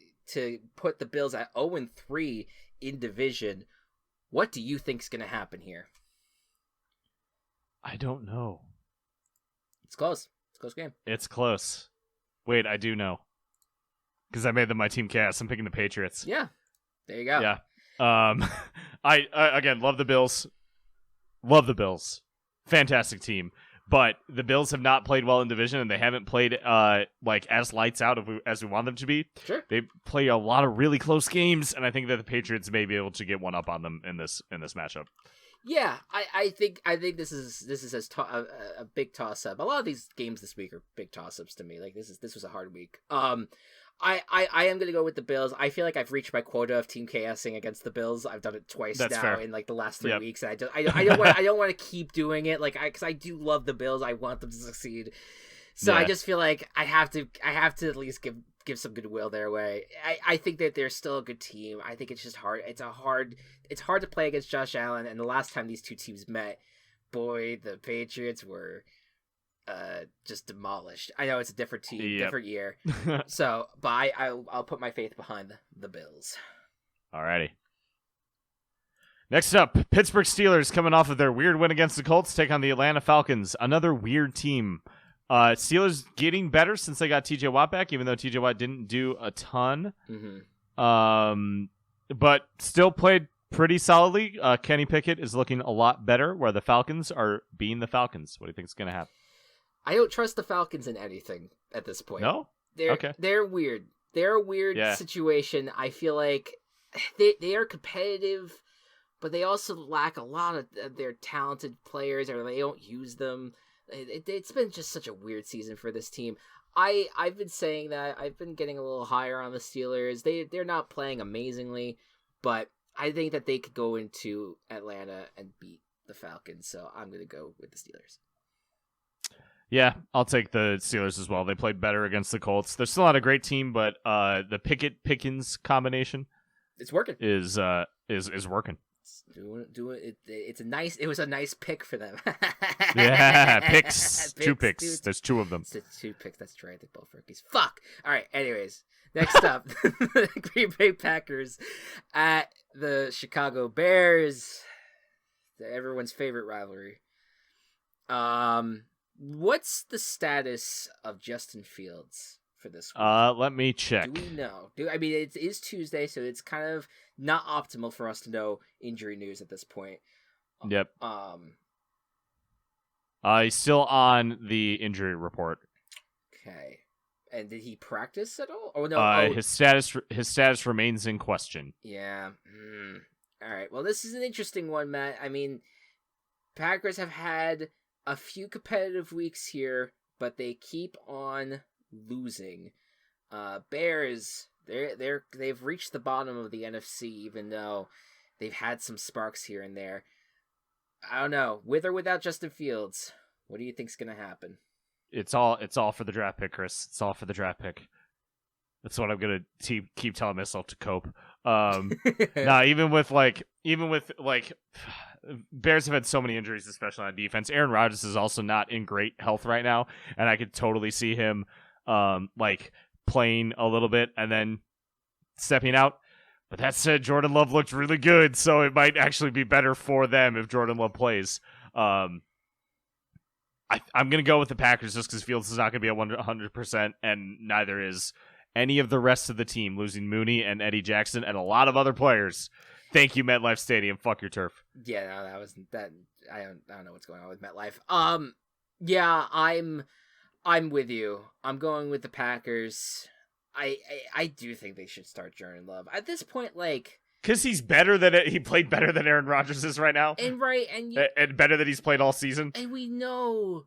put the Bills at 0-3 in division. What do you think is going to happen here? I don't know. It's close. It's a close game. It's close. Wait, I do know. Because I made them my team cast. I'm picking the Patriots. Yeah. There you go. Yeah. I again, love the Bills. Love the Bills. Fantastic team. But the Bills have not played well in division, and they haven't played as lights out as we want them to be. Sure. They play a lot of really close games, and I think that the Patriots may be able to get one up on them in this matchup. Yeah, I think this is a big toss up. A lot of these games this week are big toss ups to me. Like this was a hard week. I am gonna go with the Bills. I feel like I've reached my quota of team KSing against the Bills. I've done it twice in like the last 3 weeks, and I don't want to keep doing it. Because I do love the Bills. I want them to succeed. So I just feel like I have to at least give some goodwill their way. I think that they're still a good team. I think it's just hard. It's hard to play against Josh Allen. And the last time these two teams met, boy, the Patriots were just demolished. I know it's a different team, different year. So, but I'll put my faith behind the Bills. Alrighty. Next up, Pittsburgh Steelers coming off of their weird win against the Colts, take on the Atlanta Falcons, another weird team. Steelers getting better since they got TJ Watt back, even though TJ Watt didn't do a ton. Mm-hmm. But still played pretty solidly. Kenny Pickett is looking a lot better, where the Falcons are being the Falcons. What do you think is going to happen? I don't trust the Falcons in anything at this point. No? They're weird. They're a weird situation. I feel like they are competitive, but they also lack a lot of their talented players, or they don't use them. It's been just such a weird season for this team. I've been saying that. I've been getting a little higher on the Steelers. They're not playing amazingly, but I think that they could go into Atlanta and beat the Falcons, so I'm going to go with the Steelers. Yeah, I'll take the Steelers as well. They played better against the Colts. They're still not a great team, but the Pickett-Pickens combination it's working. Is working. It was a nice pick for them. Yeah, picks. 2 picks. Dude. There's 2 of them. 2 picks. That's right. They're both rookies. Fuck. All right. Anyways, next up, the Green Bay Packers at the Chicago Bears. Everyone's favorite rivalry. What's the status of Justin Fields for this week? Let me check. Do we know? I mean, it is Tuesday, so it's kind of not optimal for us to know injury news at this point. Yep. He's still on the injury report. Okay. And did he practice at all? Oh no. His status remains in question. Yeah. All right. Well, this is an interesting one, Matt. I mean, Packers have had a few competitive weeks here, but they keep on losing. Bears, they've reached the bottom of the NFC, even though they've had some sparks here and there. I don't know, with or without Justin Fields, what do you think's gonna happen? It's all for the draft pick, Chris. It's all for the draft pick. That's what I'm gonna keep telling myself to cope. Even with Bears have had so many injuries, especially on defense. Aaron Rodgers is also not in great health right now, and I could totally see him playing a little bit and then stepping out. But that said, Jordan Love looked really good, so it might actually be better for them if Jordan Love plays. I'm going to go with the Packers just because Fields is not going to be at 100%, and neither is any of the rest of the team, losing Mooney and Eddie Jackson and a lot of other players. Thank you, MetLife Stadium. Fuck your turf. Yeah, no, that was that. I don't know what's going on with MetLife. Yeah, I'm with you. I'm going with the Packers. I do think they should start Jordan Love at this point, because he played better than Aaron Rodgers is right now, and better than he's played all season. And we know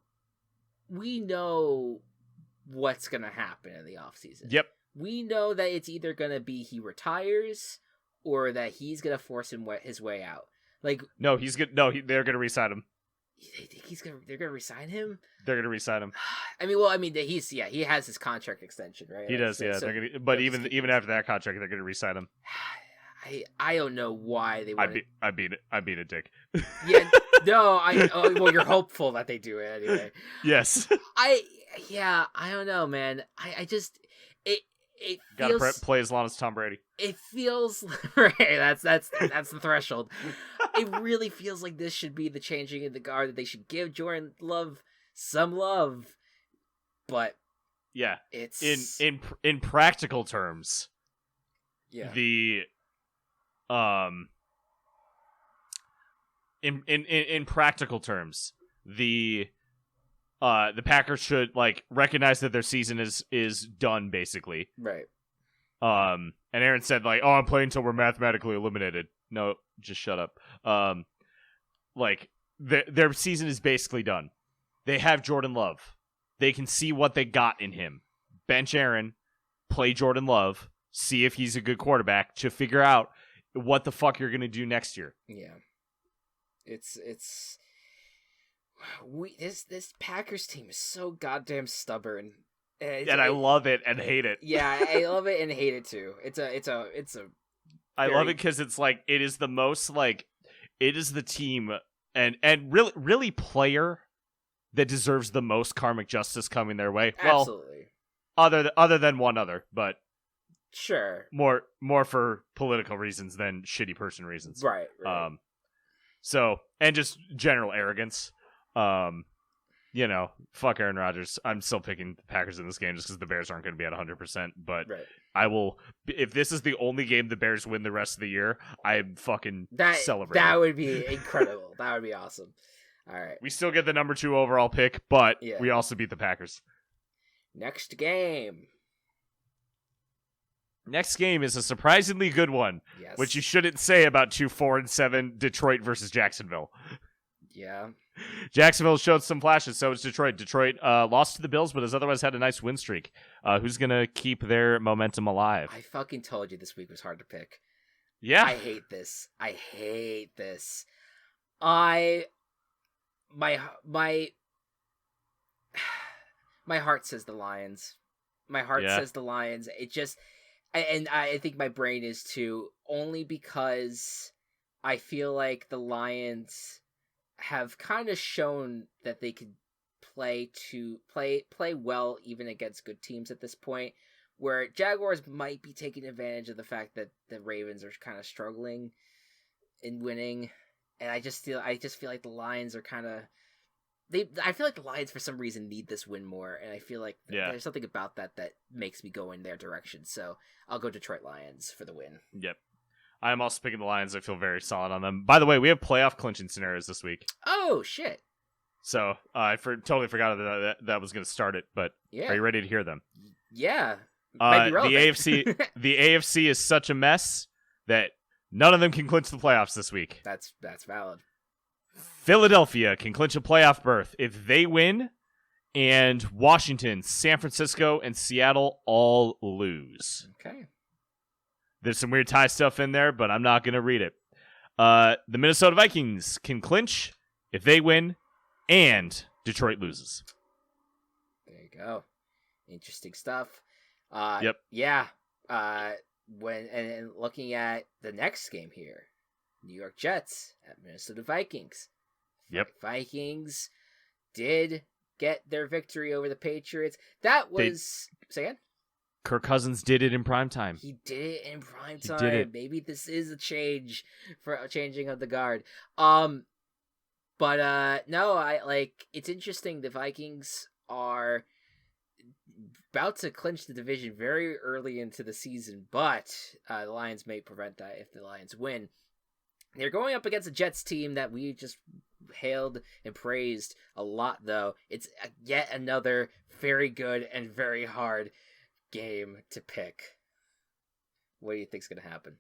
what's gonna happen in the offseason. Yep, we know that it's either gonna be he retires or that he's gonna force his way out. No, he's good. No, they're gonna re-sign him. They think they're gonna resign him? They're gonna resign him. He has his contract extension, right? He does, yeah. They're gonna, but even after that contract, they're gonna resign him. I don't know why they would. I beat a dick. Yeah, no. Well, you're hopeful that they do it anyway. Yes. I don't know, man. It feels, gotta play as long as Tom Brady. It feels right. That's the threshold. It really feels like this should be the changing of the guard, that they should give Jordan Love some love. But yeah, it's in practical terms. Yeah. In practical terms, the Packers should recognize that their season is done, basically. Right. And Aaron said I'm playing until we're mathematically eliminated. No, just shut up. Their season is basically done. They have Jordan Love. They can see what they got in him. Bench Aaron, play Jordan Love, see if he's a good quarterback to figure out what the fuck you're gonna do next year. Yeah. This Packers team is so goddamn stubborn, and I love it and hate it. Yeah, I love it and hate it too. I love it because it's it is the most it is the team and really player that deserves the most karmic justice coming their way. Absolutely. Well, other than one other, but sure, more for political reasons than shitty person reasons. Right. So, and just general arrogance. Fuck Aaron Rodgers. I'm still picking the Packers in this game just because the Bears aren't going to be at 100%. But right. I will, if this is the only game the Bears win the rest of the year, I'm fucking celebrating. That would be incredible. That would be awesome. All right. We still get the number 2 overall pick, but we also beat the Packers. Next game. Next game is a surprisingly good one, yes. Which you shouldn't say about 2 4-7 Detroit versus Jacksonville. Yeah. Jacksonville showed some flashes, so is Detroit. Detroit lost to the Bills, but has otherwise had a nice win streak. Who's going to keep their momentum alive? I fucking told you this week was hard to pick. Yeah. I hate this. My heart says the Lions. My heart says the Lions. It just, and I think my brain is too, only because I feel like the Lions have kind of shown that they could play well even against good teams at this point, where Jaguars might be taking advantage of the fact that the Ravens are kind of struggling in winning, and I just feel like the Lions are kind of I feel like the Lions for some reason need this win more, and I feel like there's something about that makes me go in their direction. So I'll go Detroit Lions for the win. Yep. I am also picking the Lions. I feel very solid on them. By the way, we have playoff clinching scenarios this week. Oh, shit. So I totally forgot that was going to start it, but are you ready to hear them? Yeah. The AFC is such a mess that none of them can clinch the playoffs this week. That's valid. Philadelphia can clinch a playoff berth if they win, and Washington, San Francisco, and Seattle all lose. Okay. There's some weird tie stuff in there, but I'm not going to read it. The Minnesota Vikings can clinch if they win, and Detroit loses. There you go. Interesting stuff. Yep. Yeah. When looking at the next game here, New York Jets at Minnesota Vikings. Yep. Vikings did get their victory over the Patriots. That was say again? Kirk Cousins did it in primetime. He did it in primetime. Maybe this is a changing of the guard. But no, it's interesting. The Vikings are about to clinch the division very early into the season, but the Lions may prevent that if the Lions win. They're going up against a Jets team that we just hailed and praised a lot, though. It's yet another very good and very hard game to pick. What do you think's going to happen?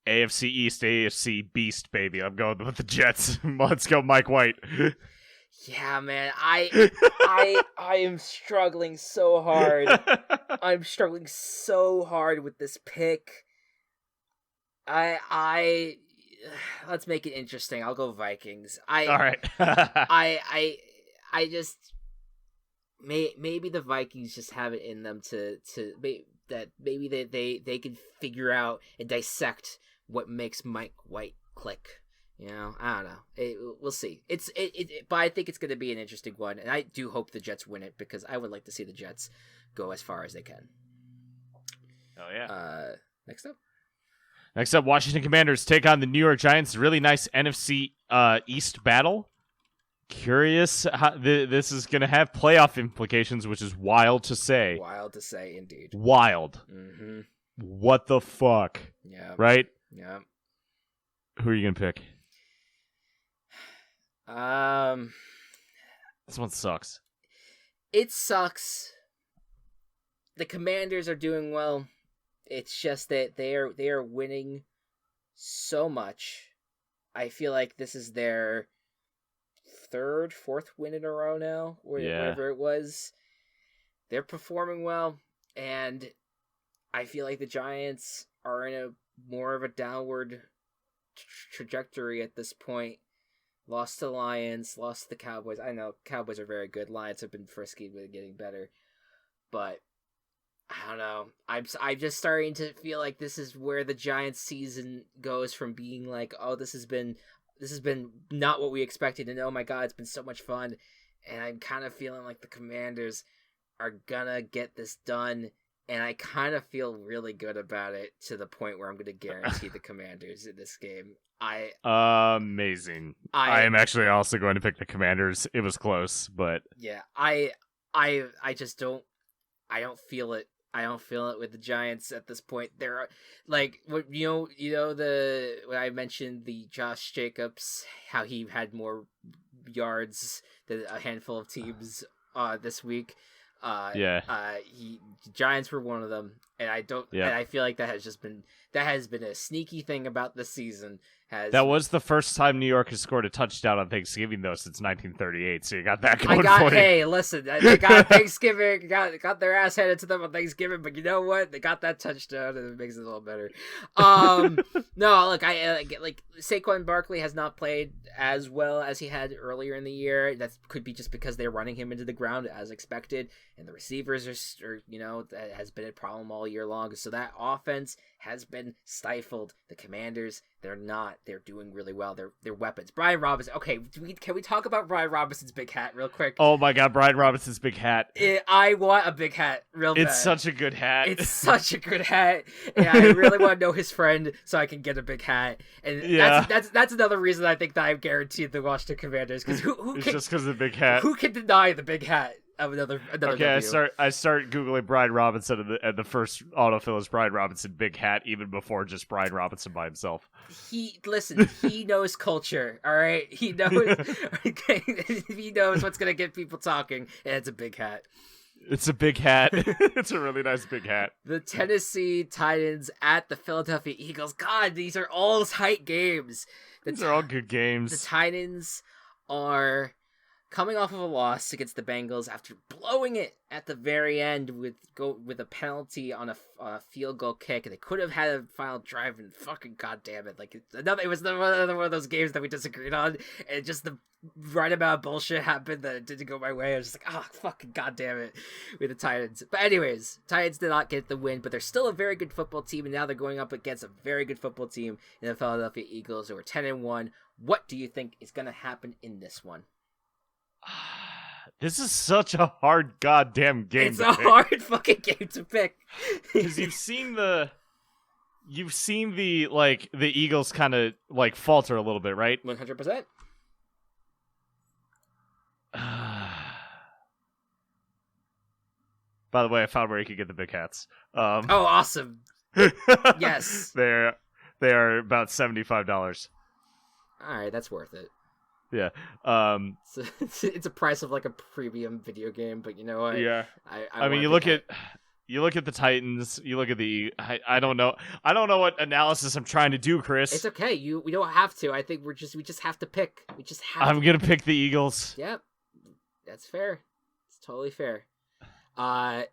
AFC East, AFC Beast, baby. I'm going with the Jets. Let's go, Mike White. Yeah, man. I am struggling so hard. I'm struggling so hard with this pick. Let's make it interesting. I'll go Vikings. All right. I just maybe the Vikings just have it in them to that maybe they can figure out and dissect what makes Mike White click. You know, I don't know. We'll see. But I think it's going to be an interesting one, and I do hope the Jets win it because I would like to see the Jets go as far as they can. Oh yeah. Next up, Washington Commanders take on the New York Giants. Really nice NFC East battle. Curious how this is going to have playoff implications, which is wild to say. Wild to say, indeed. Wild. Mm-hmm. What the fuck? Yeah. Right? Yeah. Who are you going to pick? This one sucks. It sucks. The Commanders are doing well. It's just that they are winning so much. I feel like this is their fourth win in a row now, whatever it was. They're performing well, and I feel like the Giants are in a more of a downward trajectory at this point. Lost to the Lions, lost to the Cowboys. I know Cowboys are very good. Lions have been frisky with getting better, but I don't know. I'm just starting to feel like this is where the Giants season goes from being like, oh, this has been not what we expected, and oh my god, it's been so much fun. And I'm kind of feeling like the Commanders are gonna get this done, and I kind of feel really good about it to the point where I'm gonna guarantee the Commanders in this game. Amazing. I am actually also going to pick the Commanders. It was close, but yeah, I just don't feel it. I don't feel it with the Giants at this point. They're like, when I mentioned the Josh Jacobs, how he had more yards than a handful of teams this week. Giants were one of them, and and I feel like that has been a sneaky thing about this season. That was the first time New York has scored a touchdown on Thanksgiving, though, since 1938. So you got that going for you. Hey, listen, they got Thanksgiving, got their ass handed to them on Thanksgiving, but you know what? They got that touchdown, and it makes it a little better. No, look, like Saquon Barkley has not played as well as he had earlier in the year. That could be just because they're running him into the ground as expected, and the receivers that has been a problem all all year long. So that offense has been stifled. The Commanders, they're not. They're doing really well. They're weapons. Brian Robinson. Okay, can we talk about Brian Robinson's big hat real quick? Oh my God, Brian Robinson's big hat. I want a big hat real bad. It's such a good hat. It's such a good hat. And I really want to know his friend so I can get a big hat. And that's another reason I think that I'm guaranteed the Washington Commanders. Because it's just because of the big hat. Who can deny the big hat of another Okay, W? I start Googling Brian Robinson, and the first autofill is Brian Robinson big hat, even before just Brian Robinson by himself. He knows culture, all right? He knows he knows what's going to get people talking, and it's a big hat. It's a big hat. It's a really nice big hat. The Tennessee Titans at the Philadelphia Eagles. God, these are all tight games. These are all good games. The Titans are coming off of a loss against the Bengals after blowing it at the very end with a penalty on a field goal kick, and they could have had a final drive, and fucking goddamn it, like it was another one of those games that we disagreed on, and just the right amount of bullshit happened that it didn't go my way. I was just like, oh fucking goddamn it, with the Titans. But anyways, Titans did not get the win, but they're still a very good football team, and now they're going up against a very good football team in the Philadelphia Eagles, who are 10-1. What do you think is going to happen in this one? This is such a hard goddamn game. It's a hard fucking game to pick. Because you've seen the like the Eagles kind of like falter a little bit, right? 100%. By the way, I found where you could get the big hats. Oh, awesome! Yes, they are about $75. All right, that's worth it. Yeah. It's a price of like a premium video game, but you know what? Yeah. I mean, you look at the Titans. You look at the. I don't know. I don't know what analysis I'm trying to do, Chris. It's okay. We don't have to. I think we just have to pick. We just have. I'm gonna pick the Eagles. Yep, that's fair. It's totally fair. I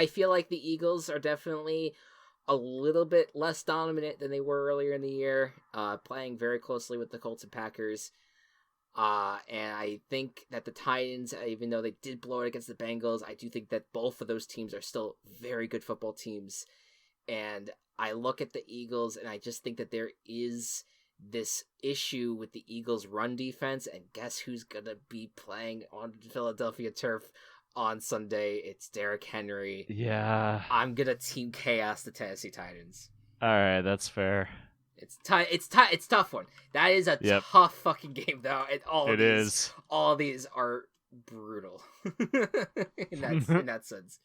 feel like the Eagles are definitely a little bit less dominant than they were earlier in the year, playing very closely with the Colts and Packers. And I think that the Titans, even though they did blow it against the Bengals, I do think that both of those teams are still very good football teams. And I look at the Eagles, and I just think that there is this issue with the Eagles' run defense, and guess who's going to be playing on Philadelphia turf on Sunday? It's Derrick Henry. Yeah. I'm gonna team chaos the Tennessee Titans. All right, that's fair. It's tough one. That is a tough fucking game though. And all these are brutal in that sense.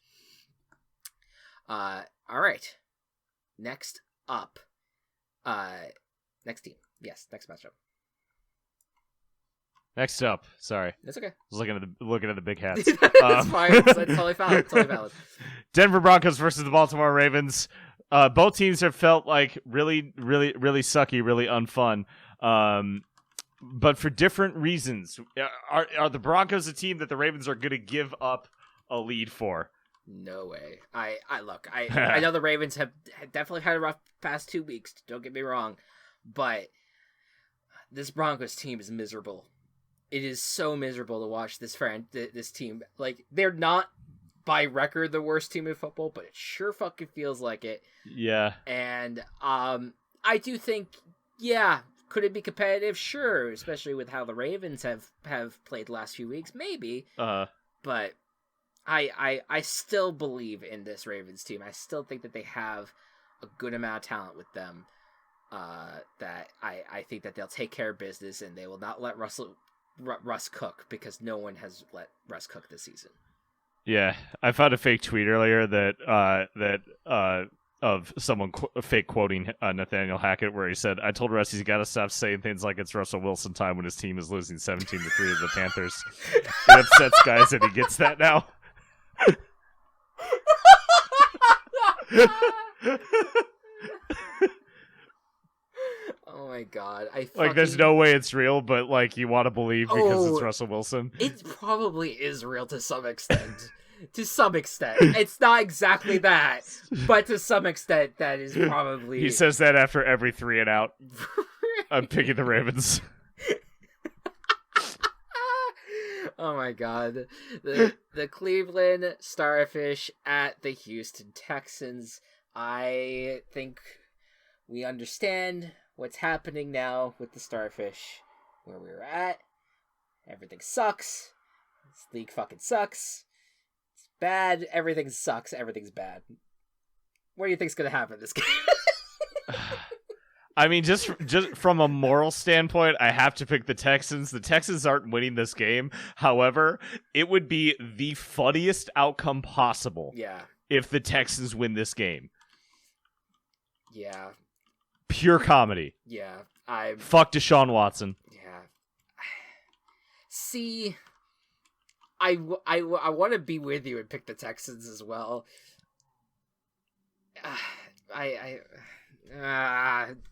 All right. Next up. Next team. Yes, next matchup. Next up, sorry. That's okay. I was looking at the big hats. That's fine. It's totally valid. Denver Broncos versus the Baltimore Ravens. Both teams have felt like really, really, really sucky, really unfun. But for different reasons. Are the Broncos a team that the Ravens are going to give up a lead for? No way. I know the Ravens have definitely had a rough past 2 weeks. Don't get me wrong, but this Broncos team is miserable. It is so miserable to watch this team. Like, they're not by record the worst team in football, but it sure fucking feels like it. Yeah. And I do think, could it be competitive? Sure, especially with how the Ravens have played the last few weeks, maybe. But I still believe in this Ravens team. I still think that they have a good amount of talent with them. That I think that they'll take care of business, and they will not let Russ cook, because no one has let Russ cook this season. Yeah, I found a fake tweet earlier that of someone fake quoting Nathaniel Hackett, where he said, "I told Russ he's got to stop saying things like it's Russell Wilson time when his team is losing 17-3 to the Panthers." It upsets guys that he gets that now. Oh my god! There's no way it's real, but like you want to believe because it's Russell Wilson. It probably is real to some extent. It's not exactly that, but to some extent, that is probably. He says that after every 3 and out. I'm picking the Ravens. Oh my god. The Cleveland Starfish at the Houston Texans. I think we understand what's happening now with the Starfish. Where we're at. Everything sucks. This league fucking sucks. It's bad. Everything sucks. Everything's bad. What do you think's gonna happen this game? I mean, just from a moral standpoint, I have to pick the Texans. The Texans aren't winning this game. However, it would be the funniest outcome possible. Yeah. If the Texans win this game. Yeah. Pure comedy. Yeah. Fuck Deshaun Watson. Yeah. See, I want to be with you and pick the Texans as well.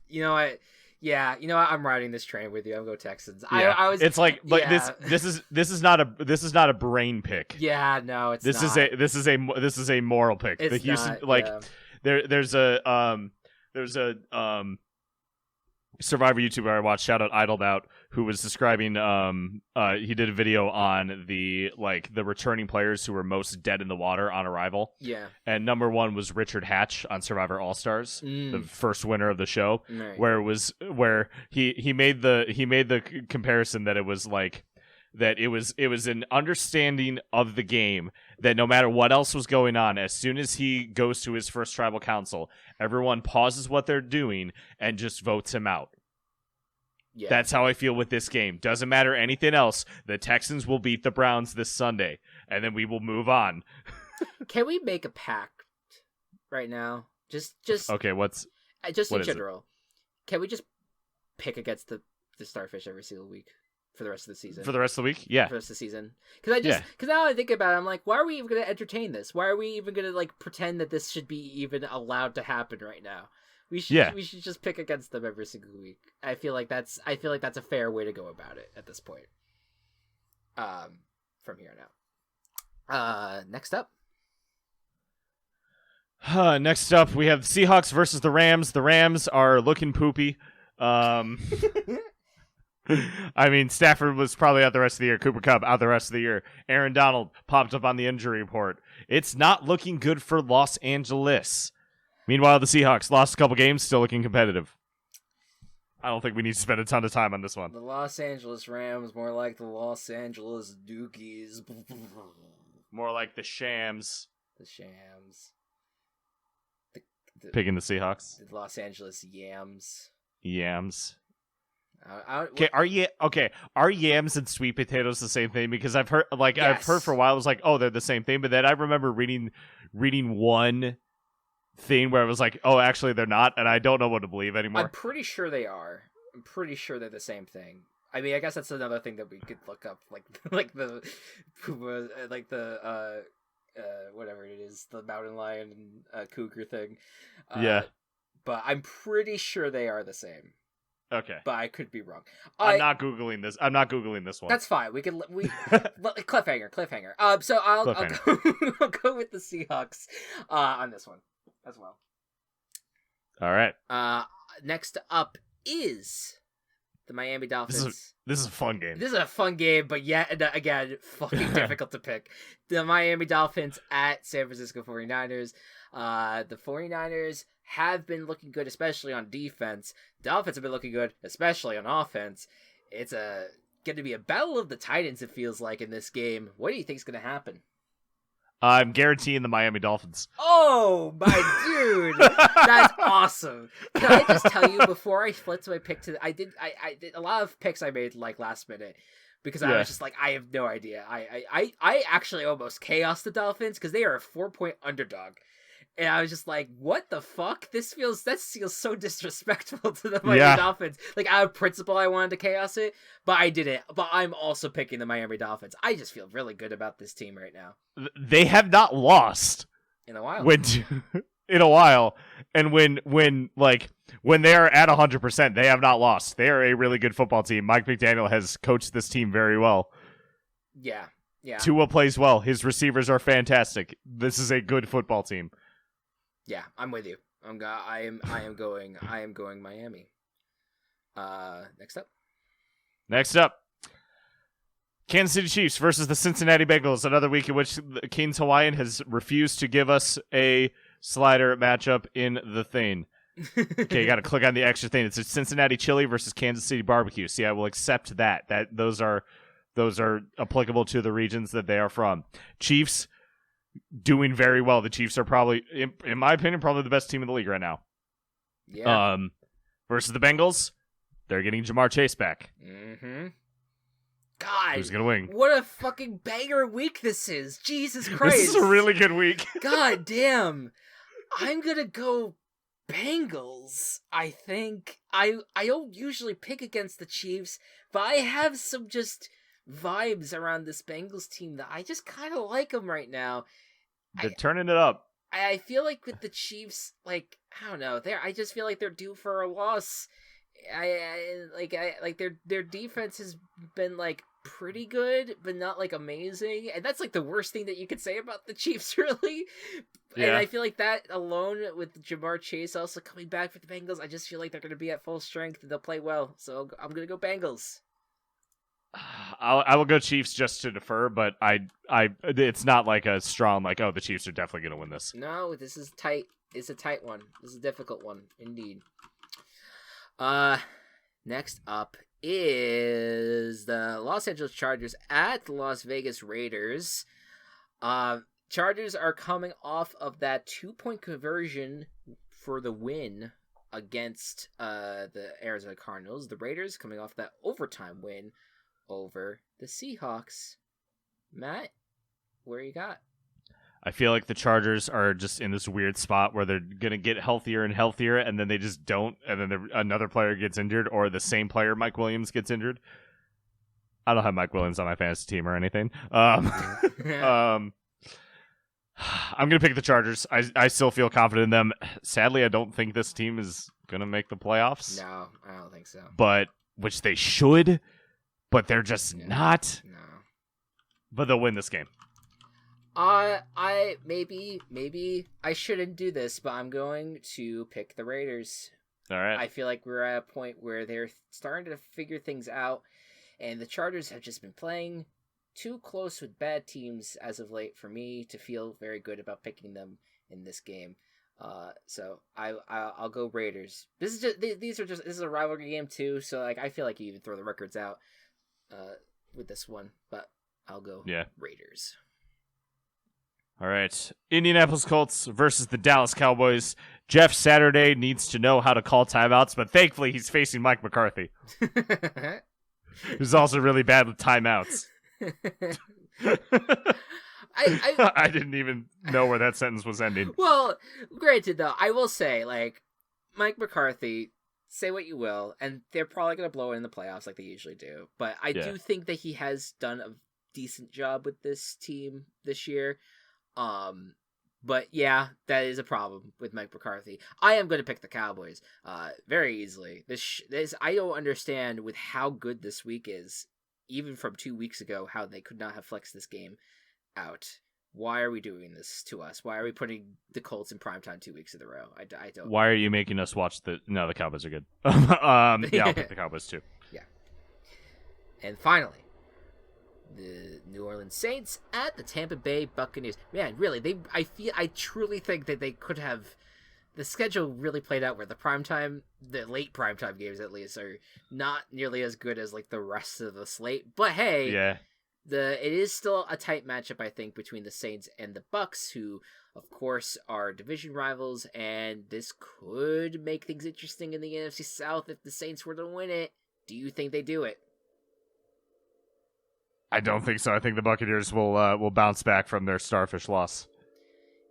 You know what? Yeah, you know what? I'm riding this train with you. I'm going Texans. Yeah. I was. It's like yeah. this is not a brain pick. Yeah, no, it's this not. This is a moral pick. It's the Houston not, there's a Survivor YouTuber I watched, shout out Idled Out, who was describing he did a video on the returning players who were most dead in the water on arrival. Yeah. And number 1 was Richard Hatch on Survivor All Stars, the first winner of the show, right. where he made the comparison that it was like that it was an understanding of the game that no matter what else was going on, as soon as he goes to his first tribal council, everyone pauses what they're doing and just votes him out. Yeah. That's how I feel with this game. Doesn't matter anything else. The Texans will beat the Browns this Sunday, and then we will move on. Can we make a pact right now? Just okay. What in general? Can we just pick against the Starfish every single week for the rest of the season? For the rest of the week, yeah. For the rest of the season, because now I think about it, I'm like, why are we even going to entertain this? Why are we even going to pretend that this should be even allowed to happen right now? We should just pick against them every single week. I feel like that's a fair way to go about it at this point. From here on out. Next up. Next up, we have Seahawks versus the Rams. The Rams are looking poopy. I mean, Stafford was probably out the rest of the year. Cooper Kupp out the rest of the year. Aaron Donald popped up on the injury report. It's not looking good for Los Angeles. Meanwhile, the Seahawks lost a couple games, still looking competitive. I don't think we need to spend a ton of time on this one. The Los Angeles Rams, more like the Los Angeles Dookies. More like the Shams. The Shams. Picking the Seahawks. The Los Angeles Yams. Yams. Are yams and sweet potatoes the same thing? Because I've heard I've heard for a while it was like, oh, they're the same thing, but then I remember reading one thing where it was like, oh, actually they're not, and I don't know what to believe anymore. I'm pretty sure they are. I'm pretty sure they're the same thing. I mean, I guess that's another thing that we could look up, whatever it is, the mountain lion and cougar thing. Yeah. But I'm pretty sure they are the same. Okay. But I could be wrong. I'm not Googling this one. That's fine. We cliffhanger. So I'll go with the Seahawks on this one as well. All right. Next up is the Miami Dolphins. This is a fun game. This is a fun game, but yet again, fucking difficult to pick. The Miami Dolphins at San Francisco 49ers. The 49ers have been looking good, especially on defense. The Dolphins have been looking good, especially on offense. It's going to be a battle of the Titans, it feels like, in this game. What do you think is going to happen? I'm guaranteeing the Miami Dolphins. Oh, my dude. That's awesome. Can I just tell you, before I flipped my pick I did a lot of picks I made last minute. Because I was just like, I have no idea. I actually almost chaosed the Dolphins because they are a 4-point underdog. And I was just like, what the fuck? That feels so disrespectful to the Miami Dolphins. Out of principle, I wanted to chaos it, but I didn't. But I'm also picking the Miami Dolphins. I just feel really good about this team right now. They have not lost in a while. In a while. And when they are at 100%, they have not lost. They are a really good football team. Mike McDaniel has coached this team very well. Yeah. Tua plays well. His receivers are fantastic. This is a good football team. Yeah, I'm with you. I am going Miami. Next up. Kansas City Chiefs versus the Cincinnati Bengals. Another week in which Kings Hawaiian has refused to give us a slider matchup in the thing. Okay, you got to click on the extra thing. It's a Cincinnati chili versus Kansas City barbecue. See, I will accept that. Those are applicable to the regions that they are from. Chiefs doing very well. The Chiefs are probably, in my opinion, probably the best team in the league right now. Yeah. Versus the Bengals, they're getting Jamar Chase back. Mm-hmm. God, who's gonna win? What a fucking banger week this is! Jesus Christ, this is a really good week. God damn, I'm gonna go Bengals. I think I don't usually pick against the Chiefs, but I have some just vibes around this Bengals team that I just kind of like them right now. They're turning it up. I feel like with the Chiefs, like, I don't know, I just feel like they're due for a loss. Their defense has been like pretty good, but not like amazing, and that's like the worst thing that you could say about the Chiefs, really. Yeah. And I feel like that alone, with Jamar Chase also coming back for the Bengals, I just feel like they're going to be at full strength and they'll play well. So I'm going to go Bengals. I will go Chiefs just to defer, but it's not like a strong like, oh, the Chiefs are definitely going to win this. No, this is tight. It's a tight one. This is a difficult one, indeed. Next up is the Los Angeles Chargers at the Las Vegas Raiders. Chargers are coming off of that 2-point conversion for the win against the Arizona Cardinals. The Raiders coming off that overtime win over the Seahawks. Matt, where you got? I feel like the Chargers are just in this weird spot where they're going to get healthier and healthier, and then they just don't, and then another player gets injured, or the same player, Mike Williams, gets injured. I don't have Mike Williams on my fantasy team or anything. I'm going to pick the Chargers. I still feel confident in them. Sadly, I don't think this team is going to make the playoffs. No, I don't think so. But, which they should, but they're just not. No. But they'll win this game. I maybe I shouldn't do this, but I'm going to pick the Raiders. All right. I feel like we're at a point where they're starting to figure things out, and the Chargers have just been playing too close with bad teams as of late for me to feel very good about picking them in this game. So I'll go Raiders. This is a rivalry game too, so like I feel like you even throw the records out with this one, but I'll go Raiders. All right. Indianapolis Colts versus the Dallas Cowboys. Jeff Saturday needs to know how to call timeouts, but thankfully he's facing Mike McCarthy, who's also really bad with timeouts. I didn't even know where that sentence was ending. Well, granted, though, I will say, like, Mike McCarthy, say what you will, and they're probably going to blow it in the playoffs like they usually do, but I do think that he has done a decent job with this team this year. But yeah, that is a problem with Mike McCarthy. I am going to pick the Cowboys, very easily. This I don't understand with how good this week is, even from 2 weeks ago, how they could not have flexed this game out. Why are we doing this to us? Why are we putting the Colts in primetime 2 weeks in a row? I don't. Why are you making us watch the Cowboys are good. I'll pick the Cowboys too. Yeah. And finally, the New Orleans Saints at the Tampa Bay Buccaneers. Man, really, I truly think that they could have. The schedule really played out where the late primetime games at least, are not nearly as good as like the rest of the slate. But hey, it is still a tight matchup, I think, between the Saints and the Bucs, who of course are division rivals, and this could make things interesting in the NFC South if the Saints were to win it. Do you think they do it? I don't think so. I think the Buccaneers will bounce back from their starfish loss.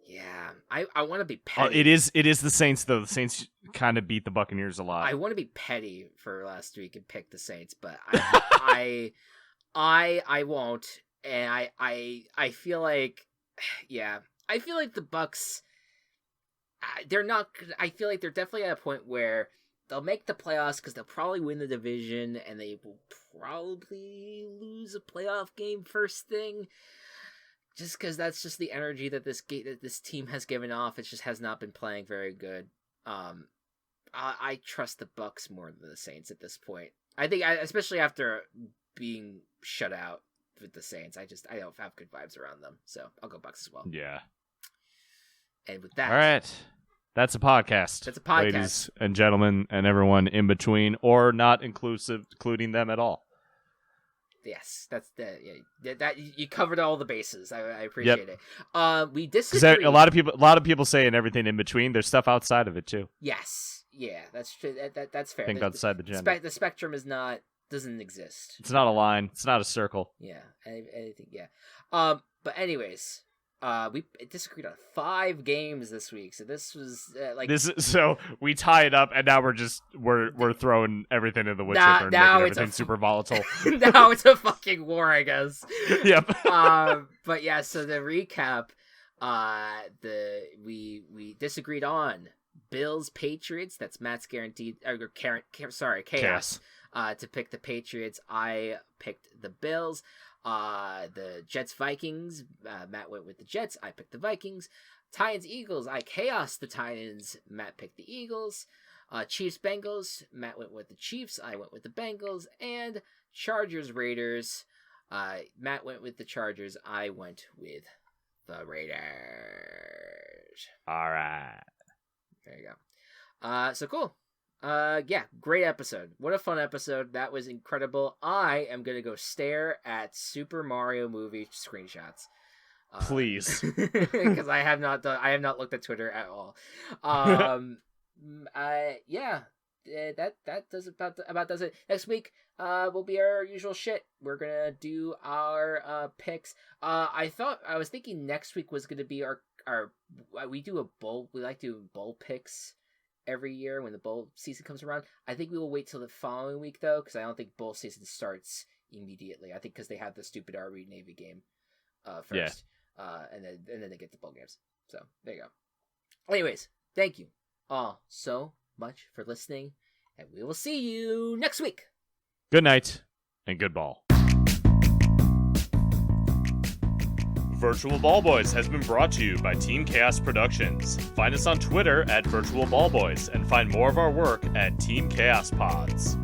Yeah, I want to be petty. It is the Saints, though. The Saints kind of beat the Buccaneers a lot. I want to be petty for last week and pick the Saints, but I won't. And I feel like, I feel like the Bucs, they're not. I feel like they're definitely at a point where they'll make the playoffs because they'll probably win the division, and they will probably lose a playoff game first thing. Just because that's just the energy that this team has given off. It just has not been playing very good. I trust the Bucs more than the Saints at this point. I think, especially after being shut out with the Saints. I don't have good vibes around them, so I'll go Bucks as well. Yeah. And with that, all right, that's a podcast. That's a podcast, ladies and gentlemen, and everyone in between, or not including them at all. Yes, that's that you covered all the bases. I appreciate it. We disagree. Because a lot of people say in everything in between, there's stuff outside of it too. Yes, yeah, that's true. That's fair. Think outside the gender. The spectrum doesn't exist. It's not a line. It's not a circle. Yeah, anything. Yeah. But anyways, we disagreed on 5 games this week, so this was so we tie it up, and now we're throwing everything in the wood chipper and making everything super volatile. Now it's a fucking war, I guess. Yep. But yeah, so the recap, we disagreed on Bills Patriots. That's Matt's guaranteed. Chaos. To pick the Patriots. I picked the Bills. The Jets Vikings, Matt went with the Jets, I picked the Vikings. Titans Eagles, I chaos the Titans, Matt picked the Eagles. Chiefs Bengals, Matt went with the Chiefs, I went with the Bengals. And Chargers Raiders, Matt went with the Chargers, I went with the Raiders. All right, there you go. So cool. Yeah, great episode. What a fun episode. That was incredible. I am going to go stare at Super Mario movie screenshots. Please. Because I have not looked at Twitter at all. Yeah, that does about does it. Next week, will be our usual shit. We're going to do our, picks. I was thinking next week was going to be our, we do a bowl, we like doing bowl picks every year when the bowl season comes around. I think we will wait till the following week though, because I don't think bowl season starts immediately. I think because they have the stupid RB Navy game first, and then they get the bowl games. So there you go. Anyways, thank you all so much for listening, and we will see you next week. Good night and good ball. Virtual Ball Boys has been brought to you by Team Chaos Productions. Find us on Twitter at Virtual Ball Boys and find more of our work at Team Chaos Pods.